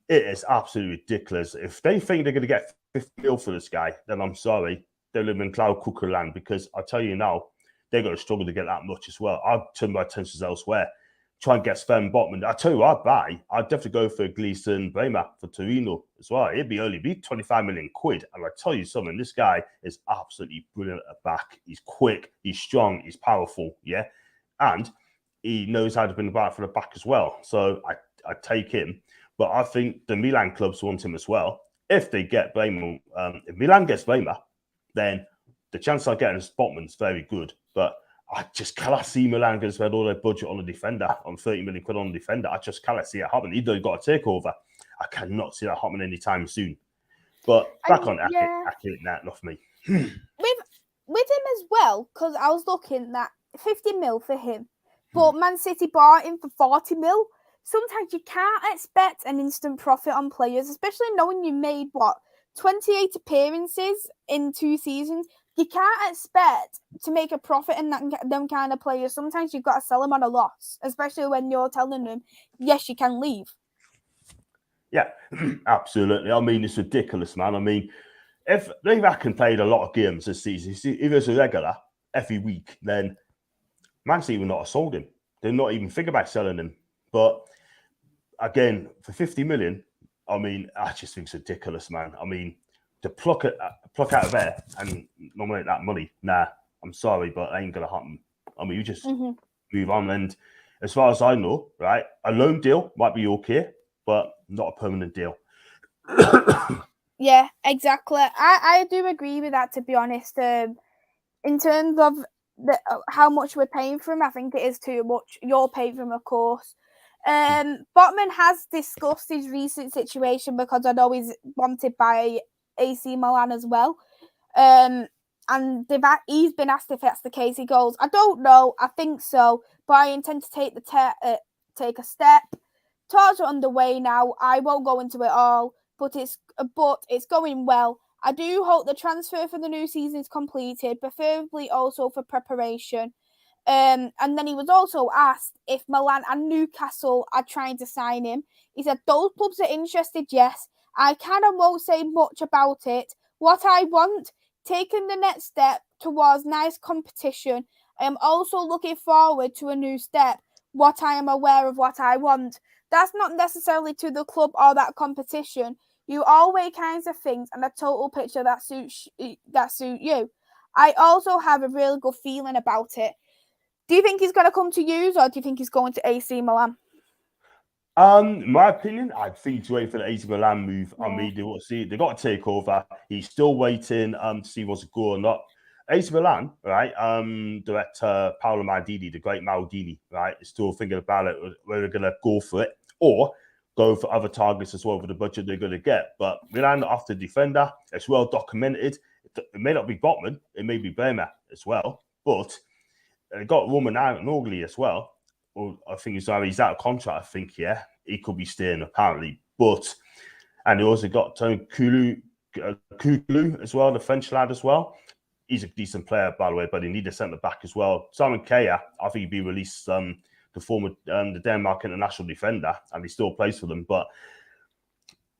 it is absolutely ridiculous. If they think they're going to get 50 mil for this guy, then I'm sorry. They live in cloud cuckoo land, because I'll tell you now, they're going to struggle to get that much as well. I'll turn my attentions elsewhere. Try and get Sven Botman. I'll tell you what I'd definitely go for Gleason Bremer for Torino as well. It'd be 25 million quid. And I tell you something, this guy is absolutely brilliant at back. He's quick, he's strong, he's powerful, yeah? And he knows how to bring the back for the back as well. So I take him. But I think the Milan clubs want him as well. If they get Bremer, if Milan gets Bremer, then the chance of getting Botman's very good. But I just cannot see Milan going to spend all their budget on a defender, on 30 million quid on a defender. I just cannot see it happen. Either they've got a takeover. I cannot see that happening anytime soon. But back on Ake, not for me. With him as well, because I was looking at 50 mil for him, but Man City bought him for 40 mil. Sometimes you can't expect an instant profit on players, especially knowing you made, 28 appearances in 2 seasons. You can't expect to make a profit in them kind of players. Sometimes you've got to sell them on a loss, especially when you're telling them, yes, you can leave. Yeah, absolutely. I mean, it's ridiculous, man. I mean, if they reckon played a lot of games this season, if it's a regular every week, then Man City would not have sold him. They're not even thinking about selling him. But again, for 50 million, I mean, I just think it's ridiculous, man. I mean, to pluck out of there and nominate that money, nah, I'm sorry, but it ain't going to happen. I mean, you just move on. And as far as I know, right, a loan deal might be okay, but not a permanent deal. Yeah, exactly. I do agree with that, to be honest. In terms of how much we're paying for him, I think it is too much. You're paying for him, of course. Botman has discussed his recent situation, because I know he's wanted by AC Milan as well. And he's been asked if that's the case. He goes, I don't know, I think so, but I intend to take a step. Talks are underway now. I won't go into it all, but it's going well. I do hope the transfer for the new season is completed, preferably also for preparation. And then he was also asked if Milan and Newcastle are trying to sign him. He said, those clubs are interested, yes. I kind of won't say much about it. What I want, taking the next step towards nice competition. I am also looking forward to a new step. What I am aware of what I want. That's not necessarily to the club or that competition. You all weigh kinds of things and a total picture that suit you. I also have a really good feeling about it. Do you think he's going to come to you, or do you think he's going to AC Milan? My opinion, I think he's waiting for the AC Milan move. Yeah. I mean, they got to take over. He's still waiting to see if he wants to go or not. AC Milan, right? Director Paolo Maldini, the great Maldini, right, is still thinking about it, whether they're going to go for it or go for other targets as well for the budget they're going to get. But Milan after defender, it's well documented. It may not be Botman, it may be Bremer as well, but they got Roman Nogli as well. Well, I think he's out of contract. I think, yeah, he could be staying apparently. And they also got Tony Kouglou as well, the French lad as well. He's a decent player, by the way, but he need a centre back as well. Simon Kjær, I think he'd be released. The former the Denmark international defender, and he still plays for them. But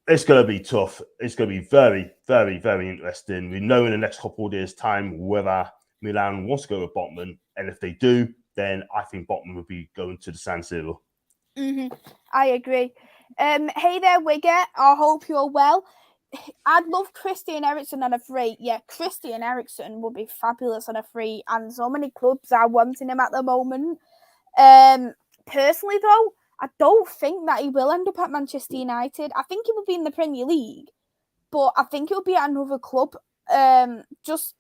it's going to be tough. It's going to be very, very, very interesting. We know in the next couple of days' time whether Milan wants to go with Botman, and if they do, then I think Botman would be going to the San Siro. I agree. Hey there, Wigger. I hope you're well. I'd love Christian Eriksen on a free. Yeah, Christian Eriksen would be fabulous on a free, and so many clubs are wanting him at the moment. Personally, though, I don't think that he will end up at Manchester United. I think he will be in the Premier League, but I think he'll be at another club. I just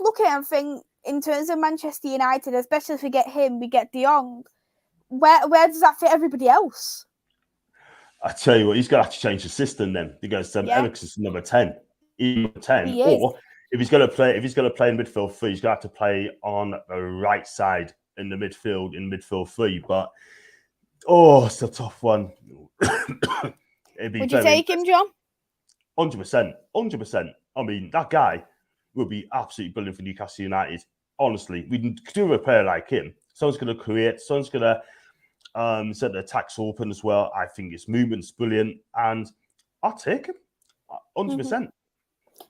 look at it and think, in terms of Manchester United, especially if we get him, we get De Jong. Where does that fit everybody else? I tell you what, he's going to have to change the system then, because Eriksen's number 10. He's number 10. He or if he's going to play in midfield 3, he's going to have to play on the right side in midfield 3. But it's a tough one. Would you take him, John? 100%. I mean, that guy will be absolutely brilliant for Newcastle United. Honestly, we can do with a player like him. Someone's going to create, someone's going to set the attacks open as well. I think his movement's brilliant, and I'll take him 100%.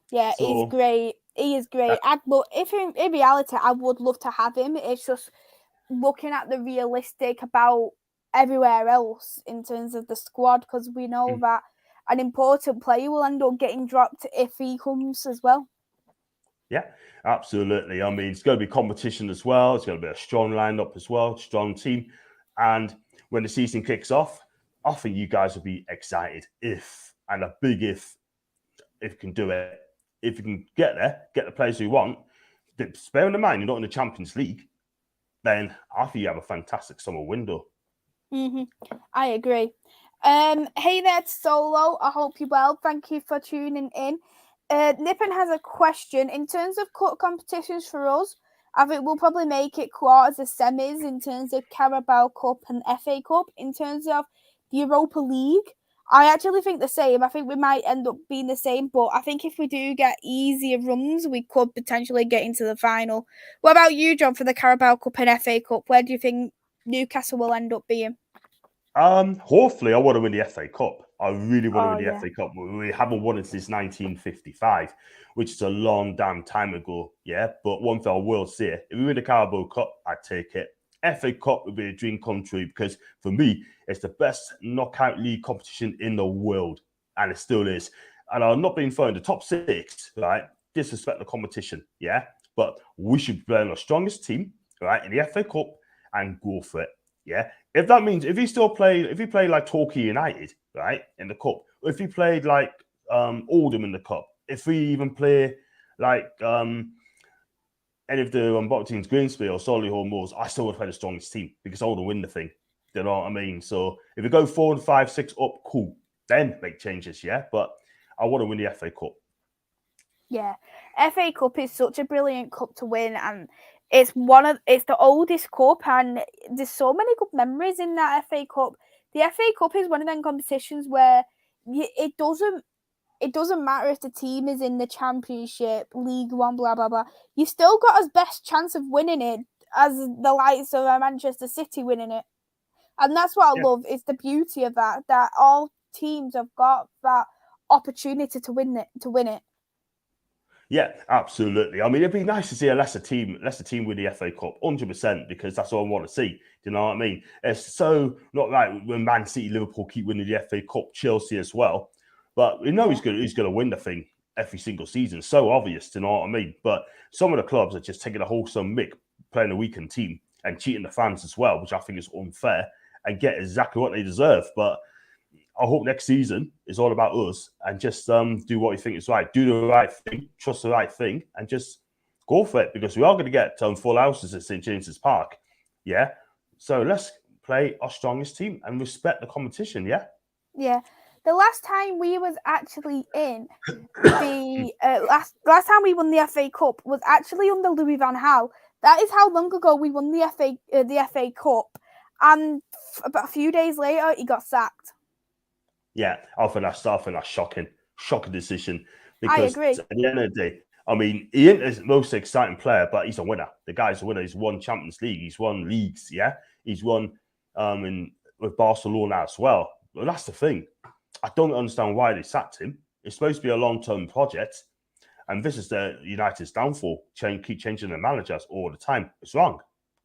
Yeah, he's great. He is great. If in reality, I would love to have him. It's just looking at the realistic about everywhere else in terms of the squad, because we know that an important player will end up getting dropped if he comes as well. Yeah, absolutely. I mean, it's going to be competition as well. It's going to be a strong lineup as well, strong team. And when the season kicks off, I think you guys will be excited if you can do it. If you can get there, get the players you want, bearing in mind you're not in the Champions League, then I think you have a fantastic summer window. I agree. Hey there, Solo. I hope you're well. Thank you for tuning in. Nippon has a question. In terms of cup competitions for us, I think we'll probably make it quarters or semis in terms of Carabao Cup and FA Cup. In terms of the Europa League, I actually think the same. I think we might end up being the same, but I think if we do get easier runs, we could potentially get into the final. What about you, John, for the Carabao Cup and FA Cup? Where do you think Newcastle will end up being? Hopefully, I want to win the FA Cup. I really want to win the FA Cup. We haven't won it since 1955, which is a long damn time ago. Yeah, but one thing I will say, if we win the Carabao Cup, I'd take it. FA Cup would be a dream come true, because for me, it's the best knockout league competition in the world, and it still is. And I'm not being thrown in the top 6, right? Disrespect the competition, yeah. But we should play on the strongest team, right, in the FA Cup and go for it, yeah. If that means if you play like Torquay United, right, in the cup, or if you played like Oldham in the cup, if we even play like any of the bottom teams, Grimsby or Solihull Moors, I still would play the strongest team because I want to win the thing. You know what I mean? So if we go 4 and 5, 6 up, cool. Then make changes, yeah. But I want to win the FA Cup. Yeah, FA Cup is such a brilliant cup to win, and it's the oldest cup, and there's so many good memories in that FA Cup. The FA Cup is one of them competitions where it doesn't matter if the team is in the Championship, League One, blah blah blah. You still got as best chance of winning it as the likes of Manchester City winning it, and that's what I love. It's the beauty of that all teams have got that opportunity to win it. Yeah, absolutely. I mean, it'd be nice to see a lesser team win the FA Cup, 100%, because that's all I want to see. Do you know what I mean? It's so not like when Man City, Liverpool keep winning the FA Cup, Chelsea as well. But we know he's going to win the thing every single season. So obvious, do you know what I mean? But some of the clubs are just taking a wholesome mick, playing a weakened team and cheating the fans as well, which I think is unfair, and get exactly what they deserve. But I hope next season is all about us and just do what we think is right. Do the right thing, trust the right thing, and just go for it, because we are going to get full houses at St. James's Park. Yeah. So let's play our strongest team and respect the competition. Yeah. Yeah. The last time we was actually in the last time we won the FA Cup was actually under Louis van Gaal. That is how long ago we won the FA Cup, and about a few days later he got sacked. Yeah, I think that's shocking decision. Because I agree. At the end of the day, I mean, he isn't the most exciting player, but he's a winner. The guy's a winner. He's won Champions League. He's won leagues. Yeah, he's won with Barcelona as well. But that's the thing. I don't understand why they sacked him. It's supposed to be a long-term project, and this is the United's downfall. Keep changing their managers all the time. It's wrong.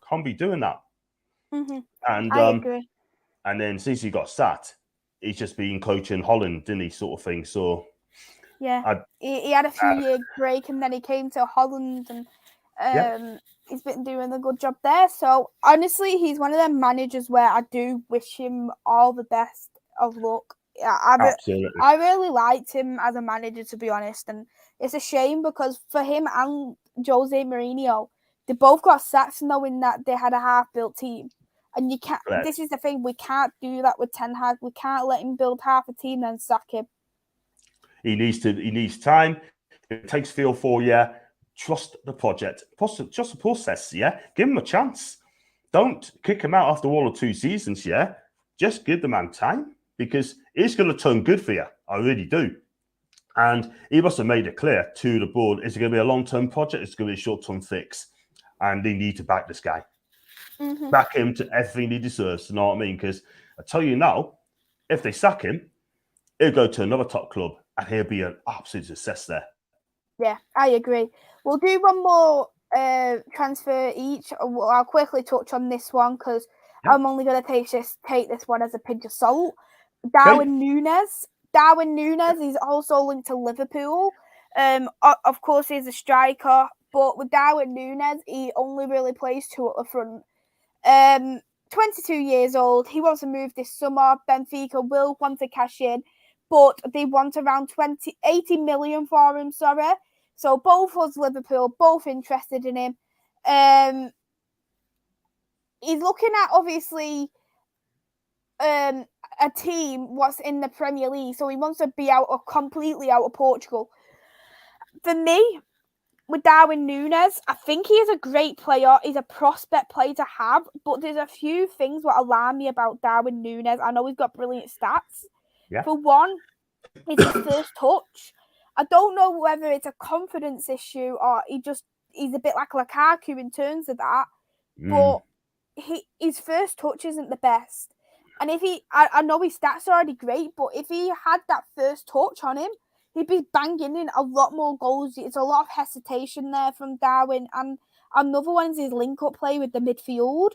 Can't be doing that. Mm-hmm. And I agree. And then since he got sacked, he's just been coaching Holland, didn't he, sort of thing. So yeah, he had a few year break, and then he came to Holland, and he's been doing a good job there. So honestly, he's one of them managers where I do wish him all the best of luck. Absolutely. I really liked him as a manager, to be honest, and it's a shame because for him and Jose Mourinho, they both got sacked knowing that they had a half-built team. And you can't. Correct. This is the thing: we can't do that with Ten Hag. We can't let him build half a team and sack him. He needs time. It takes 3 or 4 years. Trust the project. Trust the process. Yeah, give him a chance. Don't kick him out after 1 or 2 seasons. Yeah, just give the man time because it's going to turn good for you. I really do. And he must have made it clear to the board: is it going to be a long-term project? It's going to be a short-term fix, and they need to back this guy. Mm-hmm. Back him to everything he deserves. You know what I mean? Because I tell you now, if they sack him, he'll go to another top club and he'll be an absolute success there. Yeah, I agree. We'll do one more transfer each. I'll quickly touch on this one because I'm only going to take this one as a pinch of salt. Darwin Núñez. Darwin Núñez is also linked to Liverpool. Of course, he's a striker, but with Darwin Núñez, he only really plays 2 at the front. 22 years old. He wants to move this summer. Benfica will want to cash in, but they want around 80 million for him. Sorry. So both us, Liverpool, both interested in him. He's looking at obviously a team what's in the Premier League, so he wants to be completely out of Portugal. For me, with Darwin Núñez, I think he is a great player. He's a prospect player to have, but there's a few things that alarm me about Darwin Núñez. I know he's got brilliant stats. Yeah. For one, it's his first touch. I don't know whether it's a confidence issue or he's a bit like Lukaku in terms of that, but his first touch isn't the best. And if I know his stats are already great, but if he had that first touch on him, he'd be banging in a lot more goals. It's a lot of hesitation there from Darwin. And another one is his link-up play with the midfield.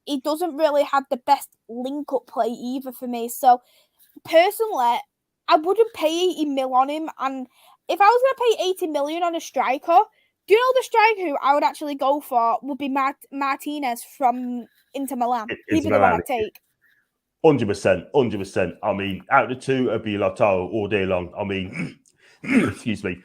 He doesn't really have the best link-up play either for me. So, personally, I wouldn't pay 80 mil on him. And if I was going to pay 80 million on a striker, do you know the striker who I would actually go for would be Martinez from Inter Milan? He'd be the one I'd take. 100%. I mean, out of the two, it'd be Lautaro all day long. I mean, excuse me.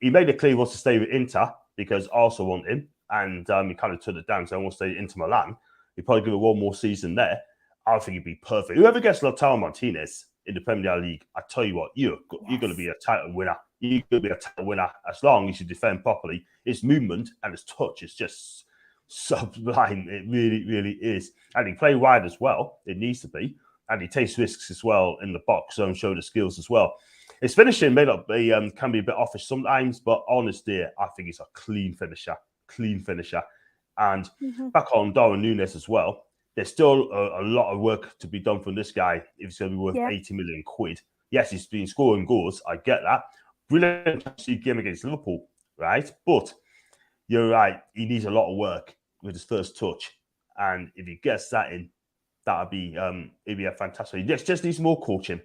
He made it clear he wants to stay with Inter because Arsenal want him, and he kind of turned it down. So I want to stay at Inter Milan. He'd probably give it one more season there. I think he'd be perfect. Whoever gets Lautaro Martinez in the Premier League, I tell you what, you're going to be a title winner. You're going to be a title winner as long as you defend properly. His movement and his touch is just sublime. It really, really is. And he play wide as well. It needs to be. And he takes risks as well in the box, so show the skills as well. His finishing can be a bit offish sometimes, but honestly, I think he's a clean finisher. And back on Darwin Núñez as well, there's still a lot of work to be done from this guy if he's going to be worth 80 million quid. Yes, he's been scoring goals. I get that. Brilliant game against Liverpool, right? But you're right. He needs a lot of work with his first touch. And if he gets that in, it'd be a fantastic. He just needs more coaching.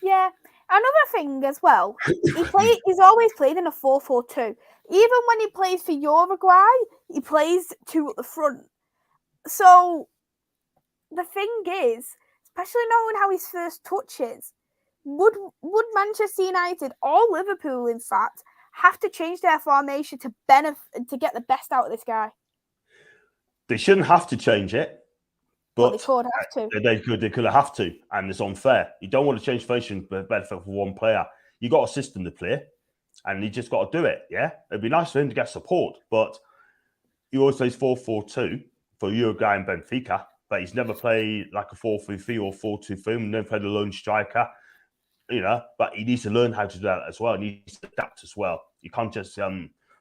Yeah. Another thing as well, he's always played in a 4-4-2. Even when he plays for Uruguay, he plays 2 at the front. So the thing is, especially knowing how his first touch is, would Manchester United or Liverpool, in fact, have to change their formation to get the best out of this guy? They shouldn't have to change it, but they could have to. They could have to, and it's unfair. You don't want to change formation for benefit for one player. You got a system to play, and you just got to do it. Yeah, it'd be nice for him to get support, but he always plays 4-4-2 for Uruguay and Benfica, but he's never played like a 4-3-3 or 4-2-3. Never played a lone striker. But he needs to learn how to do that as well. He needs to adapt as well. You can't just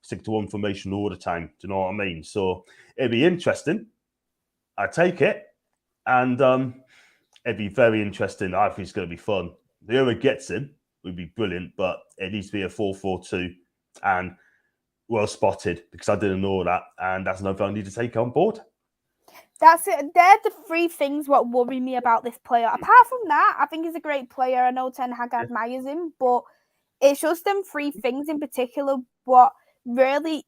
stick to one formation all the time. Do you know what I mean? So it'd be interesting. I take it, and it'd be very interesting. I think it's going to be fun. Whoever gets him would be brilliant, but it needs to be a 4-4-2 and well spotted because I didn't know that, and that's another thing I need to take on board. That's it. They're the 3 things what worry me about this player. Apart from that, I think he's a great player. I know Ten Hag admires him, but it's just them 3 things in particular what really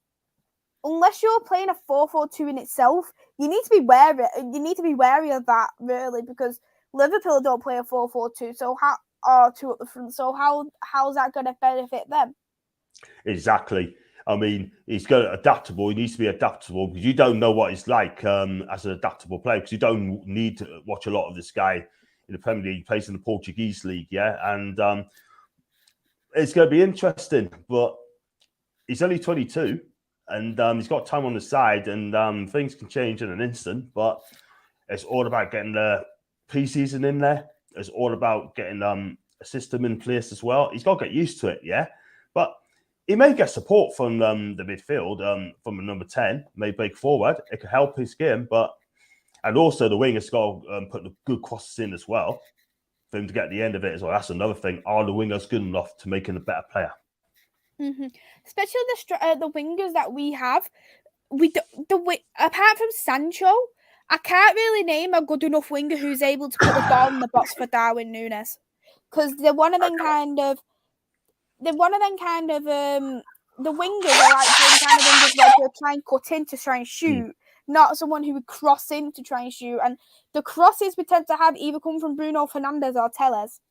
unless you're playing a 4-4-2 in itself, you need to be wary. You need to be wary of that, really, because Liverpool don't play a 4-4-2. So or two at the front. So how's that going to benefit them? Exactly. I mean, he's got adaptable. He needs to be adaptable because you don't know what he's like as an adaptable player, because you don't need to watch a lot of this guy in the Premier League. He plays in the Portuguese league, yeah, and it's going to be interesting. But he's only 22, and he's got time on the side, and things can change in an instant. But it's all about getting the pre-season in there. It's all about getting a system in place as well. He's got to get used to it, yeah. But he may get support from the midfield, from a number 10, may break forward. It could help his game, and also the wingers got to put the good crosses in as well for him to get the end of it as well. That's another thing. Are the wingers good enough to make him a better player? Mm-hmm. Especially the wingers that we have. Apart from Sancho, I can't really name a good enough winger who's able to put the ball in the box for Darwin Núñez, because they're one of them kind of the wingers are like the kind of wingers where they'll try and cut in to try and shoot, not someone who would cross in to try and shoot. And the crosses we tend to have either come from Bruno Fernandes or Telles.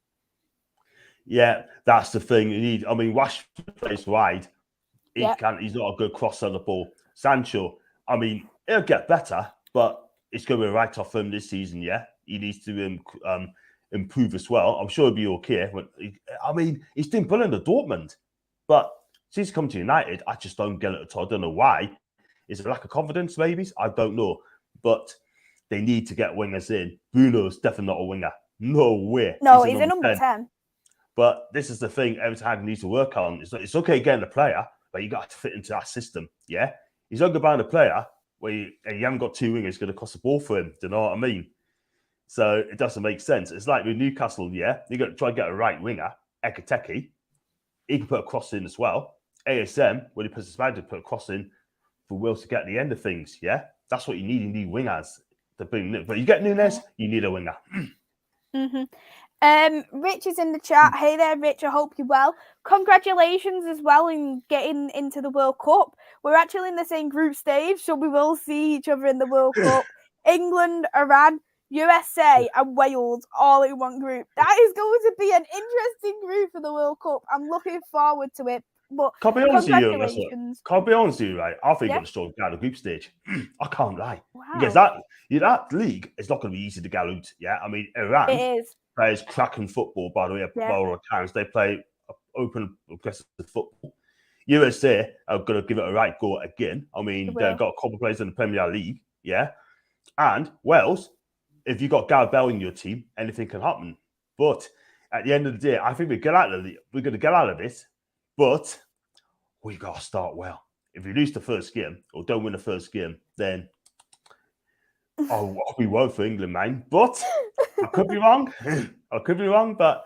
Yeah, that's the thing. Rashford plays wide. He's not a good crosser of the ball. Sancho, he'll get better, but it's going to be right off him this season, yeah? He needs to improve as well. I'm sure he'll be okay. He's doing brilliant at Dortmund, but since he's come to United, I just don't get it at all. I don't know why. Is it lack of confidence, maybe? I don't know. But they need to get wingers in. Bruno's definitely not a winger. No way. No, he's a number 10. But this is the thing Everton Hag needs to work on. It's okay getting a player, but you got to fit into that system, yeah? He's not going to buy a player where you haven't got two wingers going to cost the ball for him. Do you know what I mean? So it doesn't make sense. It's like with Newcastle, yeah? You got to try and get a right winger, Ekiteke. He can put a cross in as well. ASM, when he puts his back to put a cross in for Will to get the end of things, yeah? That's what you need. You need wingers to bring. But you get Núñez, you need a winger. Mm-hmm. Rich is in the chat. Hey there, Rich. I hope you're well. Congratulations as well in getting into the World Cup. We're actually in the same group stage, so we will see each other in the World Cup. England, Iran, USA, and Wales all in one group. That is going to be an interesting group for the World Cup. I'm looking forward to it. But can't be honest with you, right? I think it's going to get out of the group stage. I can't lie. Wow. Because that league is not going to be easy to get out, yeah? Iran plays cracking football, by the way, by all accounts. They play open, aggressive football. USA are going to give it a right go again. They've got a couple of players in the Premier League, yeah? And Wales, if you've got Gareth Bale in your team, anything can happen. But at the end of the day, I think we're going to get out of this, but we've got to start well. If we lose the first game or don't win the first game, then we won't for England, man. But I could be wrong. But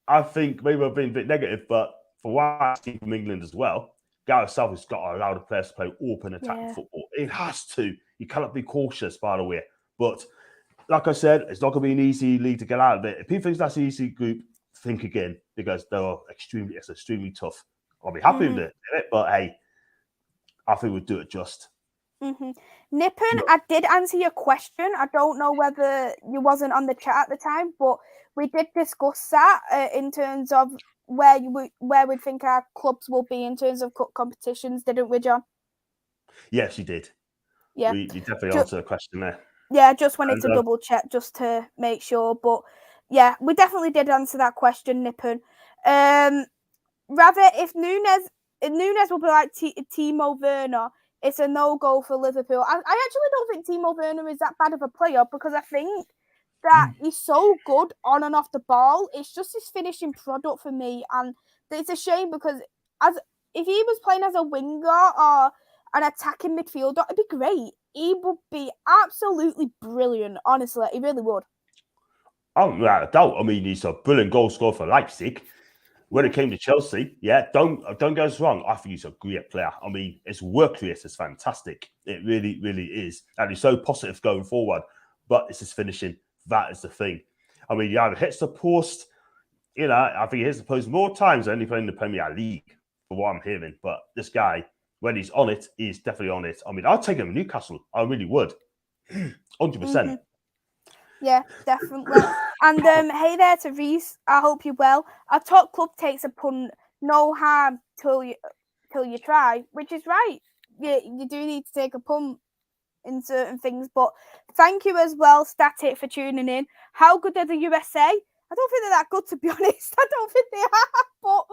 I think maybe I've been a bit negative. But for what I've seen from England as well, Gareth South has got to allow the players to play open attacking football. It has to. You cannot be cautious, by the way. But like I said, it's not going to be an easy league to get out of it. If people think that's an easy group, think again, because it's extremely tough. I'll be happy with it, but hey, I think we'll do it just. Mm-hmm. Nippon, I did answer your question. I don't know whether you wasn't on the chat at the time, but we did discuss that in terms of where we think our clubs will be in terms of cup competitions, didn't we, John? Yes, you did. Yeah, you definitely answered the question there. Yeah, just wanted to double check just to make sure, but yeah, we definitely did answer that question, Nippon. Rather, if Núñez will be like Timo Werner, it's a no-go for Liverpool. I actually don't think Timo Werner is that bad of a player, because I think that he's so good on and off the ball. It's just his finishing product for me, and it's a shame because if he was playing as a winger or an attacking midfielder, it'd be great. He would be absolutely brilliant, honestly. He really would. Oh, without a doubt. He's a brilliant goal scorer for Leipzig. When it came to Chelsea, don't get us wrong. I think he's a great player. His work rate is fantastic. It really, really is. And he's so positive going forward. But it's his finishing. That is the thing. He either hits the post, I think he hits the post more times than he played in the Premier League, for what I'm hearing. But this guy, when he's on it, he's definitely on it. I mean, I'd take him to Newcastle. I really would. 100%. Yeah, definitely. And hey there to Reese. I hope you're well. Our top club takes a punt. No harm till you try, which is right. You do need to take a punt in certain things. But thank you as well, Static, for tuning in. How good are the USA? I don't think they're that good, to be honest. I don't think they are, but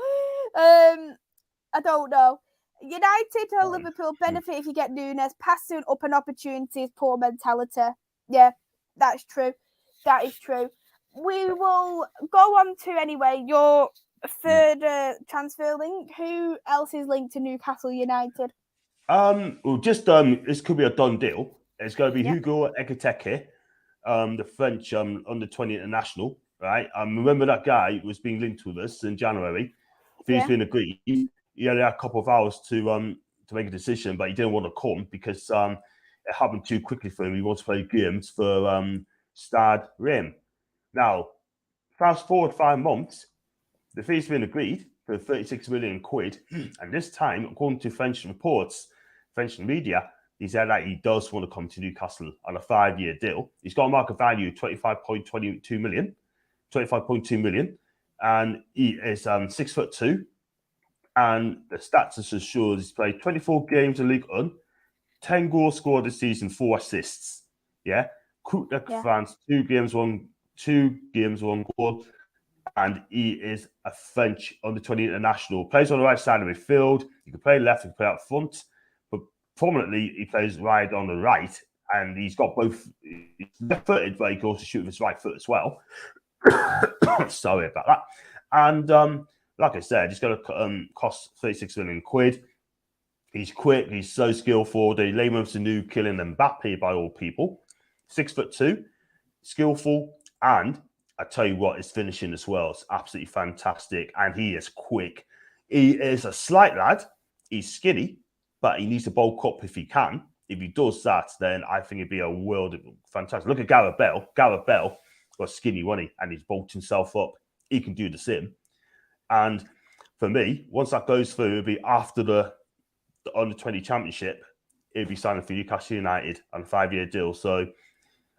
I don't know. United or Liverpool benefit if you get Nunes. Passing up an opportunity, poor mentality. Yeah, that's true. That is true. We will go on to, anyway, your third transfer link. Who else is linked to Newcastle United? Well, just this could be a done deal. It's going to be Hugo Ekitike, the French under-20 international, right? Remember that guy was being linked with us in January. He's been agreed. He only had a couple of hours to make a decision, but he didn't want to come because it happened too quickly for him. He wants to play games for Stade Reims. Now, fast forward 5 months, the fee's been agreed for 36 million quid, and this time, according to French reports, French media, he said that he does want to come to Newcastle on a 5-year deal. He's got a market value of 25.22 million, 25.2 million, and he is 6'2", and the stats are sure he's played 24 games in League One, 10 goals scored this season, 4 assists. Yeah, Coupe de France, 2 games, 1 goal. And he is a French under-20 international. Plays on the right side of the midfield. He can play left, he can play up front. But prominently, he plays right on the right. And he's got both. He's left-footed, but he can also shoot with his right foot as well. Sorry about that. And like I said, he's going to cost 36 million quid. He's quick. He's so skillful. They label him as the new Kylian Mbappe by all people. 6'2", skillful, and I tell you what, his finishing as well is absolutely fantastic, and he is quick. He is a slight lad. He's skinny, but he needs to bulk up if he can. If he does that, then I think it'd be a world of fantastic. Look at Gareth Bale. Gareth Bale was skinny, wasn't he? And he's bulked himself up. He can do the same. And for me, once that goes through, it'll be after the under-20 championship. He'll be signing for Newcastle United on a 5-year deal. So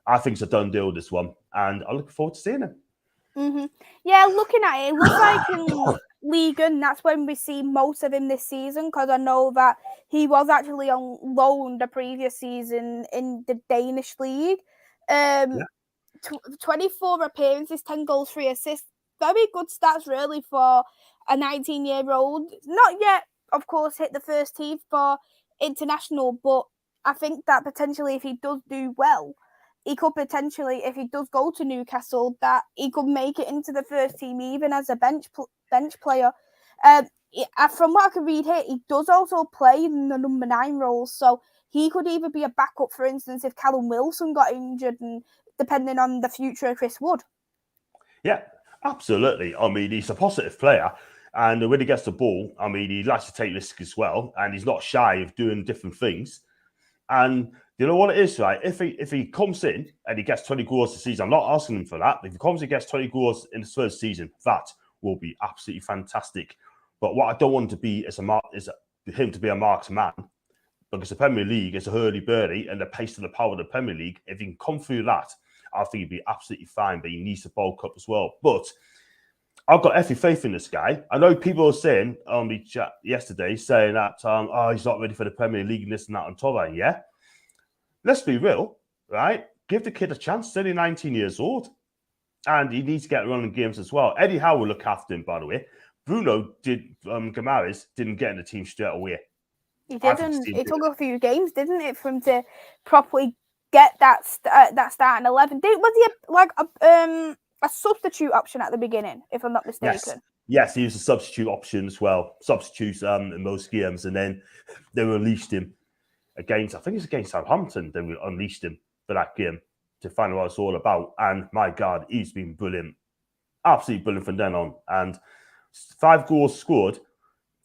I think it's a done deal, this one, and I look forward to seeing him. Yeah, looking at it, it looks like in League One, that's when we see most of him this season, because I know that he was actually on loan the previous season in the Danish league. 24 appearances, 10 goals, 3 assists. Very good stats, really, for a 19-year-old. Not yet, of course, hit the first team for international, but I think that potentially if he does do well, he could potentially, if he does go to Newcastle, that he could make it into the first team even as a bench player. From what I can read here, he does also play in the number 9 role, so he could either be a backup, for instance, if Callum Wilson got injured, and depending on the future of Chris Wood. Yeah, absolutely. I mean, he's a positive player, and when he gets the ball, I mean, he likes to take risks as well, and he's not shy of doing different things. And you know what it is, right? If he comes in and he gets 20 goals this season, I'm not asking him for that. If he comes and gets 20 goals in his first season, that will be absolutely fantastic. But what I don't want to be is him to be a marked man, because the Premier League is a hurly-burly, and the pace and the power of the Premier League, if he can come through that, I think he'd be absolutely fine, but he needs to bulk up as well. But I've got every faith in this guy. I know people are saying on the chat yesterday, saying that, he's not ready for the Premier League and this and that on top of it. Yeah. Let's be real, right? Give the kid a chance. He's only 19 years old. And he needs to get running games as well. Eddie Howe will look after him, by the way. Bruno Guimaraes didn't get in the team straight away. He didn't. It took a few games, didn't it, for him to properly get that starting 11. Was he a substitute option at the beginning, if I'm not mistaken? Yes, he was a substitute option as well. Substitutes in most games, and then they released him against, I think it's against Southampton. They unleashed him for that game to find out what it's all about. And my God, he's been brilliant, absolutely brilliant from then on. And 5 goals scored.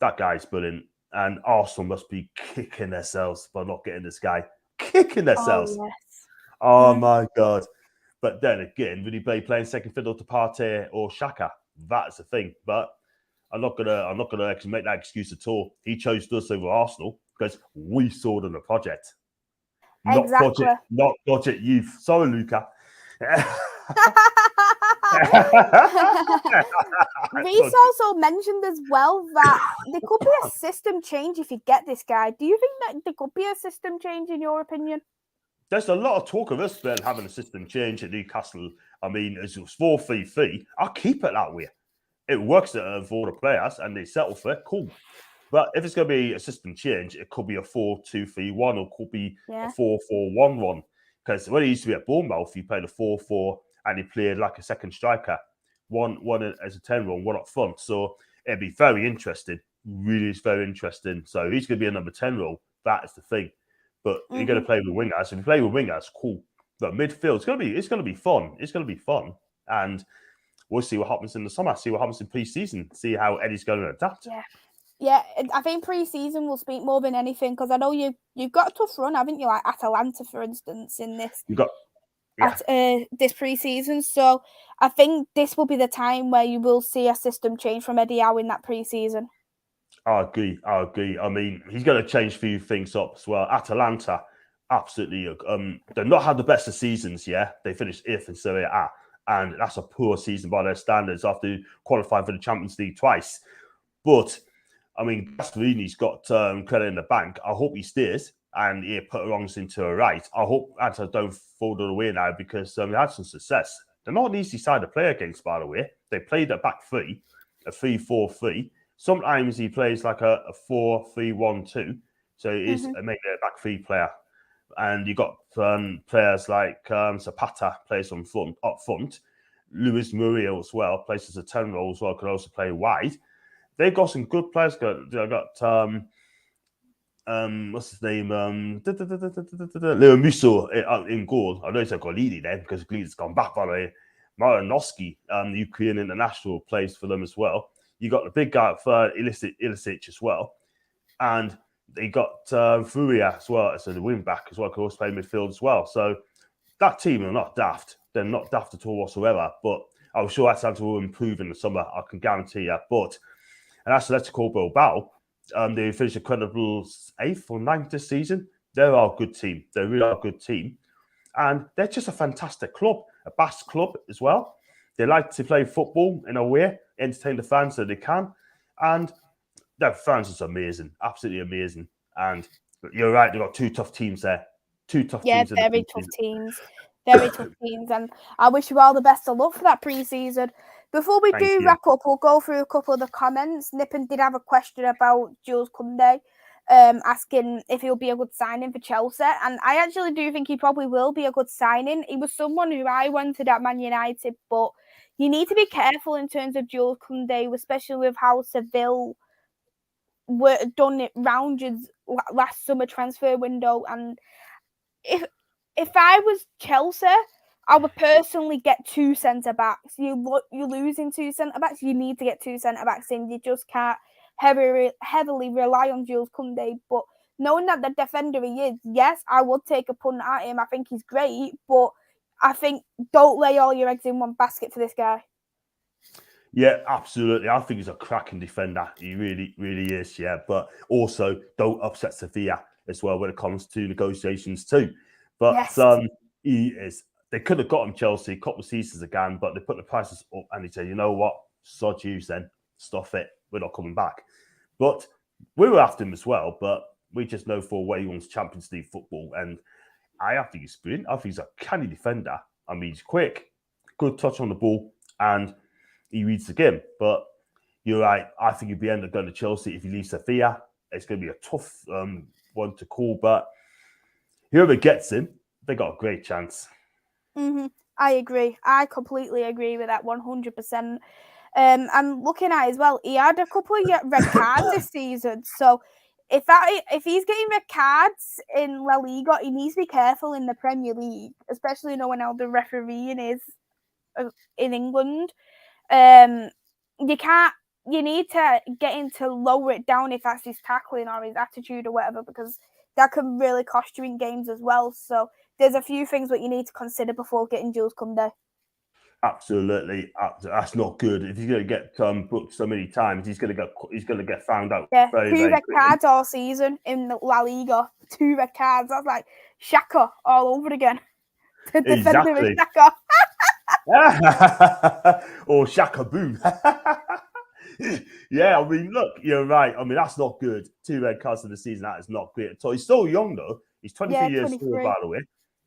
That guy's brilliant. And Arsenal must be kicking themselves by not getting this guy. Kicking themselves. Oh, yes. Oh my God. But then again, would he be playing second fiddle to Partey or Xhaka? That's the thing. But I'm not gonna actually make that excuse at all. He chose us over Arsenal because we saw them the project. Exactly. Not budget youth. Sorry, Luca. Reese also mentioned as well that there could be a system change if you get this guy. Do you think that there could be a system change in your opinion? There's a lot of talk of us then having a system change at Newcastle. I mean, as it was 4-3-3, I'll keep it that way. It works for the players and they settle for it. Cool. But if it's going to be a system change, it could be a 4-2-3-1 or it could be a 4-4-1-1. Because when it used to be at Bournemouth, you played a 4-4 and he played like a second striker, one as a 10-run, one up front. So it'd be very interesting. Really, it's very interesting. So he's going to be a number 10 role. That is the thing. But you're going to play with wingers. If you play with wingers, cool. But midfield, it's going to be fun. It's going to be fun. And we'll see what happens in the summer. See what happens in pre-season. See how Eddie's going to adapt. Yeah, I think pre-season will speak more than anything because I know you've got a tough run, haven't you? Like Atalanta, for instance, in this. You got this pre-season. So I think this will be the time where you will see a system change from Eddie Howe in that pre-season. I agree. I mean, he's going to change a few things up as well. Atalanta, absolutely. They've not had the best of seasons, yeah. They finished 8th in Serie A, and that's a poor season by their standards after qualifying for the Champions League twice. But, I mean, Gasparini's got credit in the bank. I hope he stays and he put wrongs into a right. I hope Atalanta don't fold it away now because they had some success. They're not an easy side to play against, by the way. They played a back three, a 3-4-3. Sometimes he plays like a 4-3-1-2. So he is mainly a back three player. And you got players like Zapata plays up front. Luis Murillo as well plays as a 10 role as well, could also play wide. They've got some good players. They've got what's his name? Leo Musso in goal. I know it's a Golini then because Golini's gone back by the way. Maranowski, the Ukrainian international, plays for them as well. You got the big guy for Ilicic as well. And they got Furia as well as a wing back as well, could also play midfield as well. So that team are not daft. They're not daft at all whatsoever. But I'm sure Atalanta will improve in the summer. I can guarantee you. But and Atletico Bilbao, they finished a credible 8th or 9th this season. They're a good team. They really are a good team. And they're just a fantastic club, a Basque club as well. They like to play football in a way, entertain the fans so they can. And their fans is amazing, absolutely amazing. And you're right, they've got two tough teams there. Two tough teams. Yeah, very tough teams. Very tough teams. And I wish you all the best of luck for that pre-season. Before we wrap up, we'll go through a couple of the comments. Nippon did have a question about Jules Koundé, asking if he'll be a good signing for Chelsea. And I actually do think he probably will be a good signing. He was someone who I wanted at Man United, but you need to be careful in terms of Jules Koundé, especially with how Seville were done it round last summer transfer window. And if I was Chelsea, I would personally get 2 centre-backs. You're losing 2 centre-backs. You need to get 2 centre-backs in. You just can't heavily rely on Jules Koundé. But knowing that the defender he is, yes, I would take a punt at him. I think he's great. But I think don't lay all your eggs in one basket for this guy. Yeah, absolutely. I think he's a cracking defender. He really, really is, yeah. But also, don't upset Sevilla as well when it comes to negotiations too. But he is. They could have got him Chelsea a couple of seasons again, but they put the prices up and they said, you know what, sod you then, stuff it, we're not coming back. But we were after him as well, but we just know for a way he wants Champions League football. And I think he's brilliant. I think he's a canny defender. I mean, he's quick, good touch on the ball, and he reads the game. But you're right, I think he'd be end up going to Chelsea if he leaves Sevilla. It's going to be a tough one to call, but whoever gets him, they got a great chance. I agree. I completely agree with that 100%. I'm looking at it as well. He had a couple of red cards this season. So if he's getting red cards in La Liga, he needs to be careful in the Premier League, especially knowing how the refereeing is in England. You need to get him to lower it down if that's his tackling or his attitude or whatever, because that can really cost you in games as well. So there's a few things that you need to consider before getting Jules Koundé. Absolutely, that's not good. If he's going to get booked so many times, he's going to get found out. Yeah, very, 2 very red quickly. cards all season in the La Liga. 2 red cards. That's like Shaka all over again. The defender is Shaka. Or Shaka Boo. Yeah, I mean, look, you're right. I mean, that's not good. 2 red cards in the season, that is not great at all. He's still young, though. He's 23 years old, by the way.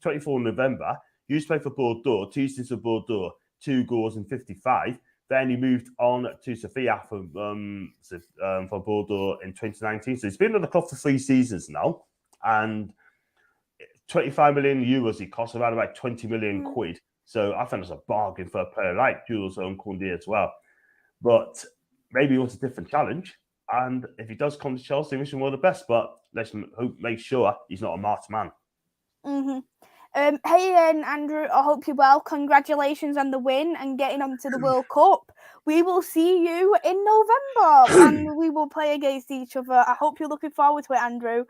24 November. He used to play for Bordeaux, 2 seasons for Bordeaux, 2 goals in 55. Then he moved on to Sofia for Bordeaux in 2019. So he's been at the club for 3 seasons now. And 25 million euros, he costs around about 20 million quid. So I think it's a bargain for a player like Jules Koundé as well. But maybe he wants a different challenge. And if he does come to Chelsea, wish him all the best. But let's make sure he's not a marked man. Mm-hmm. Hey then, Andrew, I hope you're well. Congratulations on the win and getting onto the World Cup. We will see you in November and we will play against each other. I hope you're looking forward to it, Andrew.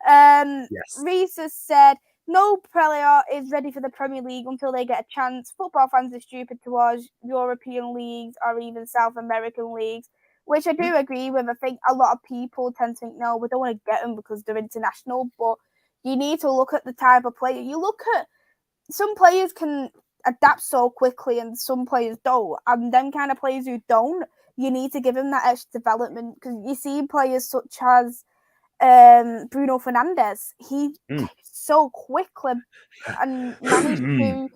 Yes. Reese has said, no player is ready for the Premier League until they get a chance. Football fans are stupid towards European leagues or even South American leagues, which I do agree with. I think a lot of people tend to think, no, we don't want to get them because they're international, but you need to look at the type of player. You look at some players can adapt so quickly and some players don't. And them kind of players who don't, you need to give them that extra development. Because you see players such as Bruno Fernandes. He so quickly and managed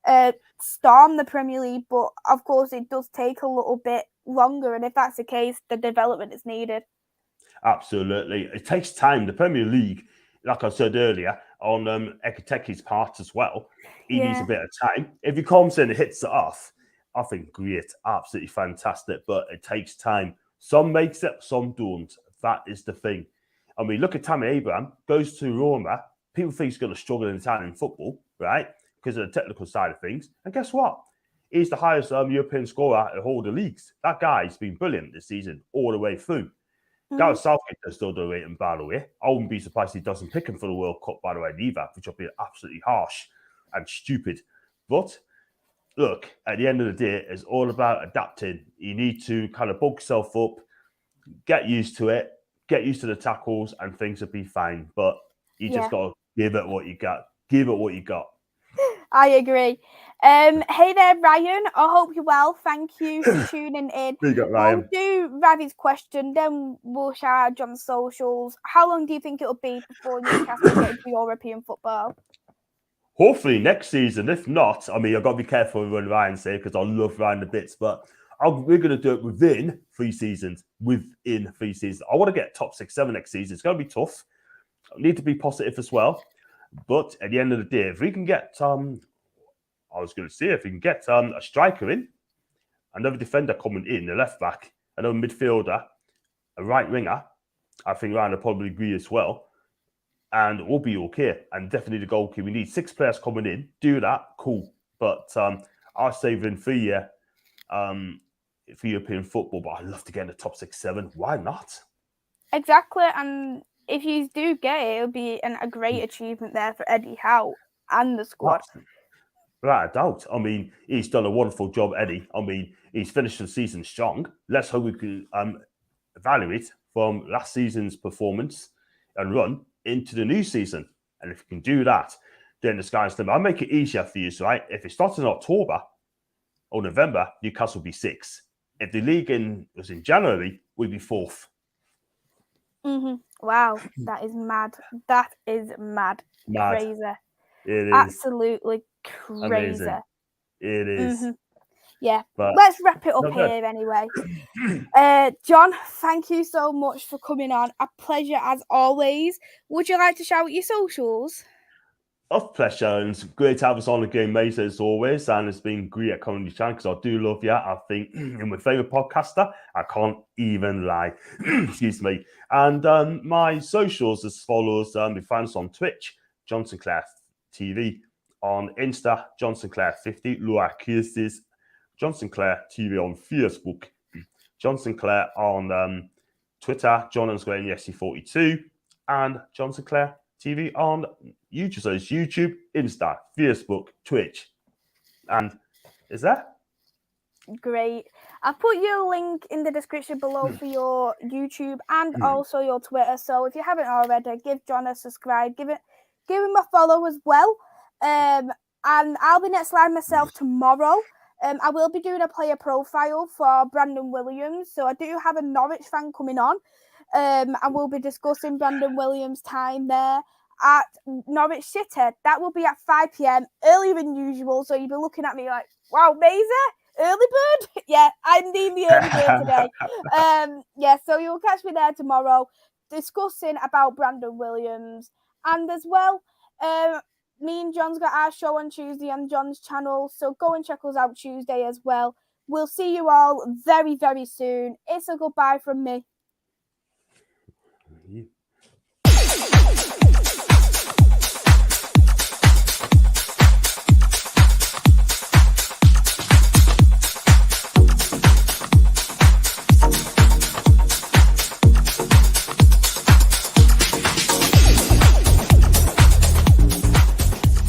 to storm the Premier League. But of course, it does take a little bit longer. And if that's the case, the development is needed. Absolutely. It takes time. The Premier League, like I said earlier, on Ekateke's part as well, he needs a bit of time. If he comes in and hits it off, I think great, absolutely fantastic, but it takes time. Some makes it, some don't. That is the thing. I mean, look at Tammy Abraham, goes to Roma. People think he's going to struggle in Italian football, right? Because of the technical side of things. And guess what? He's the highest European scorer in all the leagues. That guy's been brilliant this season, all the way through. Gareth Southgate does still do it, by the way. I wouldn't be surprised if he doesn't pick him for the World Cup, by the way, either, which would be absolutely harsh and stupid. But look, at the end of the day, it's all about adapting. You need to kind of bulk yourself up, get used to it, get used to the tackles, and things will be fine. But you just got to give it what you got. Give it what you got. I agree. Hey there, Ryan. I hope you're well. Thank you for tuning in. Big up, Ryan. We'll do Ravi's question, then we'll share John's socials. How long do you think it'll be before Newcastle get into European football? Hopefully next season. If not, I mean, I've got to be careful with what Ryan say because I love Ryan the bits, but we're going to do it within 3 seasons. Within 3 seasons. I want to get top 6, 7 next season. It's going to be tough. I need to be positive as well. But at the end of the day, if we can get, I was going to say, if we can get a striker in, another defender coming in, a left back, another midfielder, a right winger, I think Ryan will probably agree as well. And we'll be okay. And definitely the goalkeeper. We need 6 players coming in. Do that, cool. But I'll say within 3 years for European football, but I'd love to get in the top 6, 7. Why not? Exactly. And if you do get it, it'll be a great achievement there for Eddie Howe and the squad. Without a doubt. I mean, he's done a wonderful job, Eddie. I mean, he's finished the season strong. Let's hope we can evaluate from last season's performance and run into the new season. And if you can do that, then the sky's the limit. I'll make it easier for you, right? If it starts in October or November, Newcastle will be 6. If the league was in January, we'd be 4th. Wow, that is mad. That is mad. Crazy. It is. Absolutely crazy. Amazing. It is. Yeah, but let's wrap it up here anyway. John, thank you so much for coming on. A pleasure as always. Would you like to shout your socials? Of pleasure, and it's great to have us on the game, mate, as always. And it's been great coming on your channel because I do love you. I think you're my favourite podcaster. I can't even lie. Excuse me. And my socials as follows. You find us on Twitch, John Sinclair TV. On Insta, John Sinclair 50. Laura Kirsis, John Sinclair TV on Facebook. John Sinclair on Twitter, John_NSC42. And John Sinclair TV on YouTube. So it's YouTube, Insta, Facebook, Twitch. And Is there? Great. I'll put your link in the description below for your YouTube and also your Twitter. So if you haven't already, give John a subscribe, give him a follow as well. And I'll be next live myself tomorrow. I will be doing a player profile for Brandon Williams. So I do have a Norwich fan coming on. And we'll be discussing Brandon Williams' time there at Norwich City. That will be at 5 p.m, earlier than usual. So you'll be looking at me like, wow, Maisy, early bird? Yeah, I'm the early bird today. Yeah, so you'll catch me there tomorrow discussing about Brandon Williams. And as well, me and John's got our show on Tuesday on John's channel. So go and check us out Tuesday as well. We'll see you all very, very soon. It's a goodbye from me.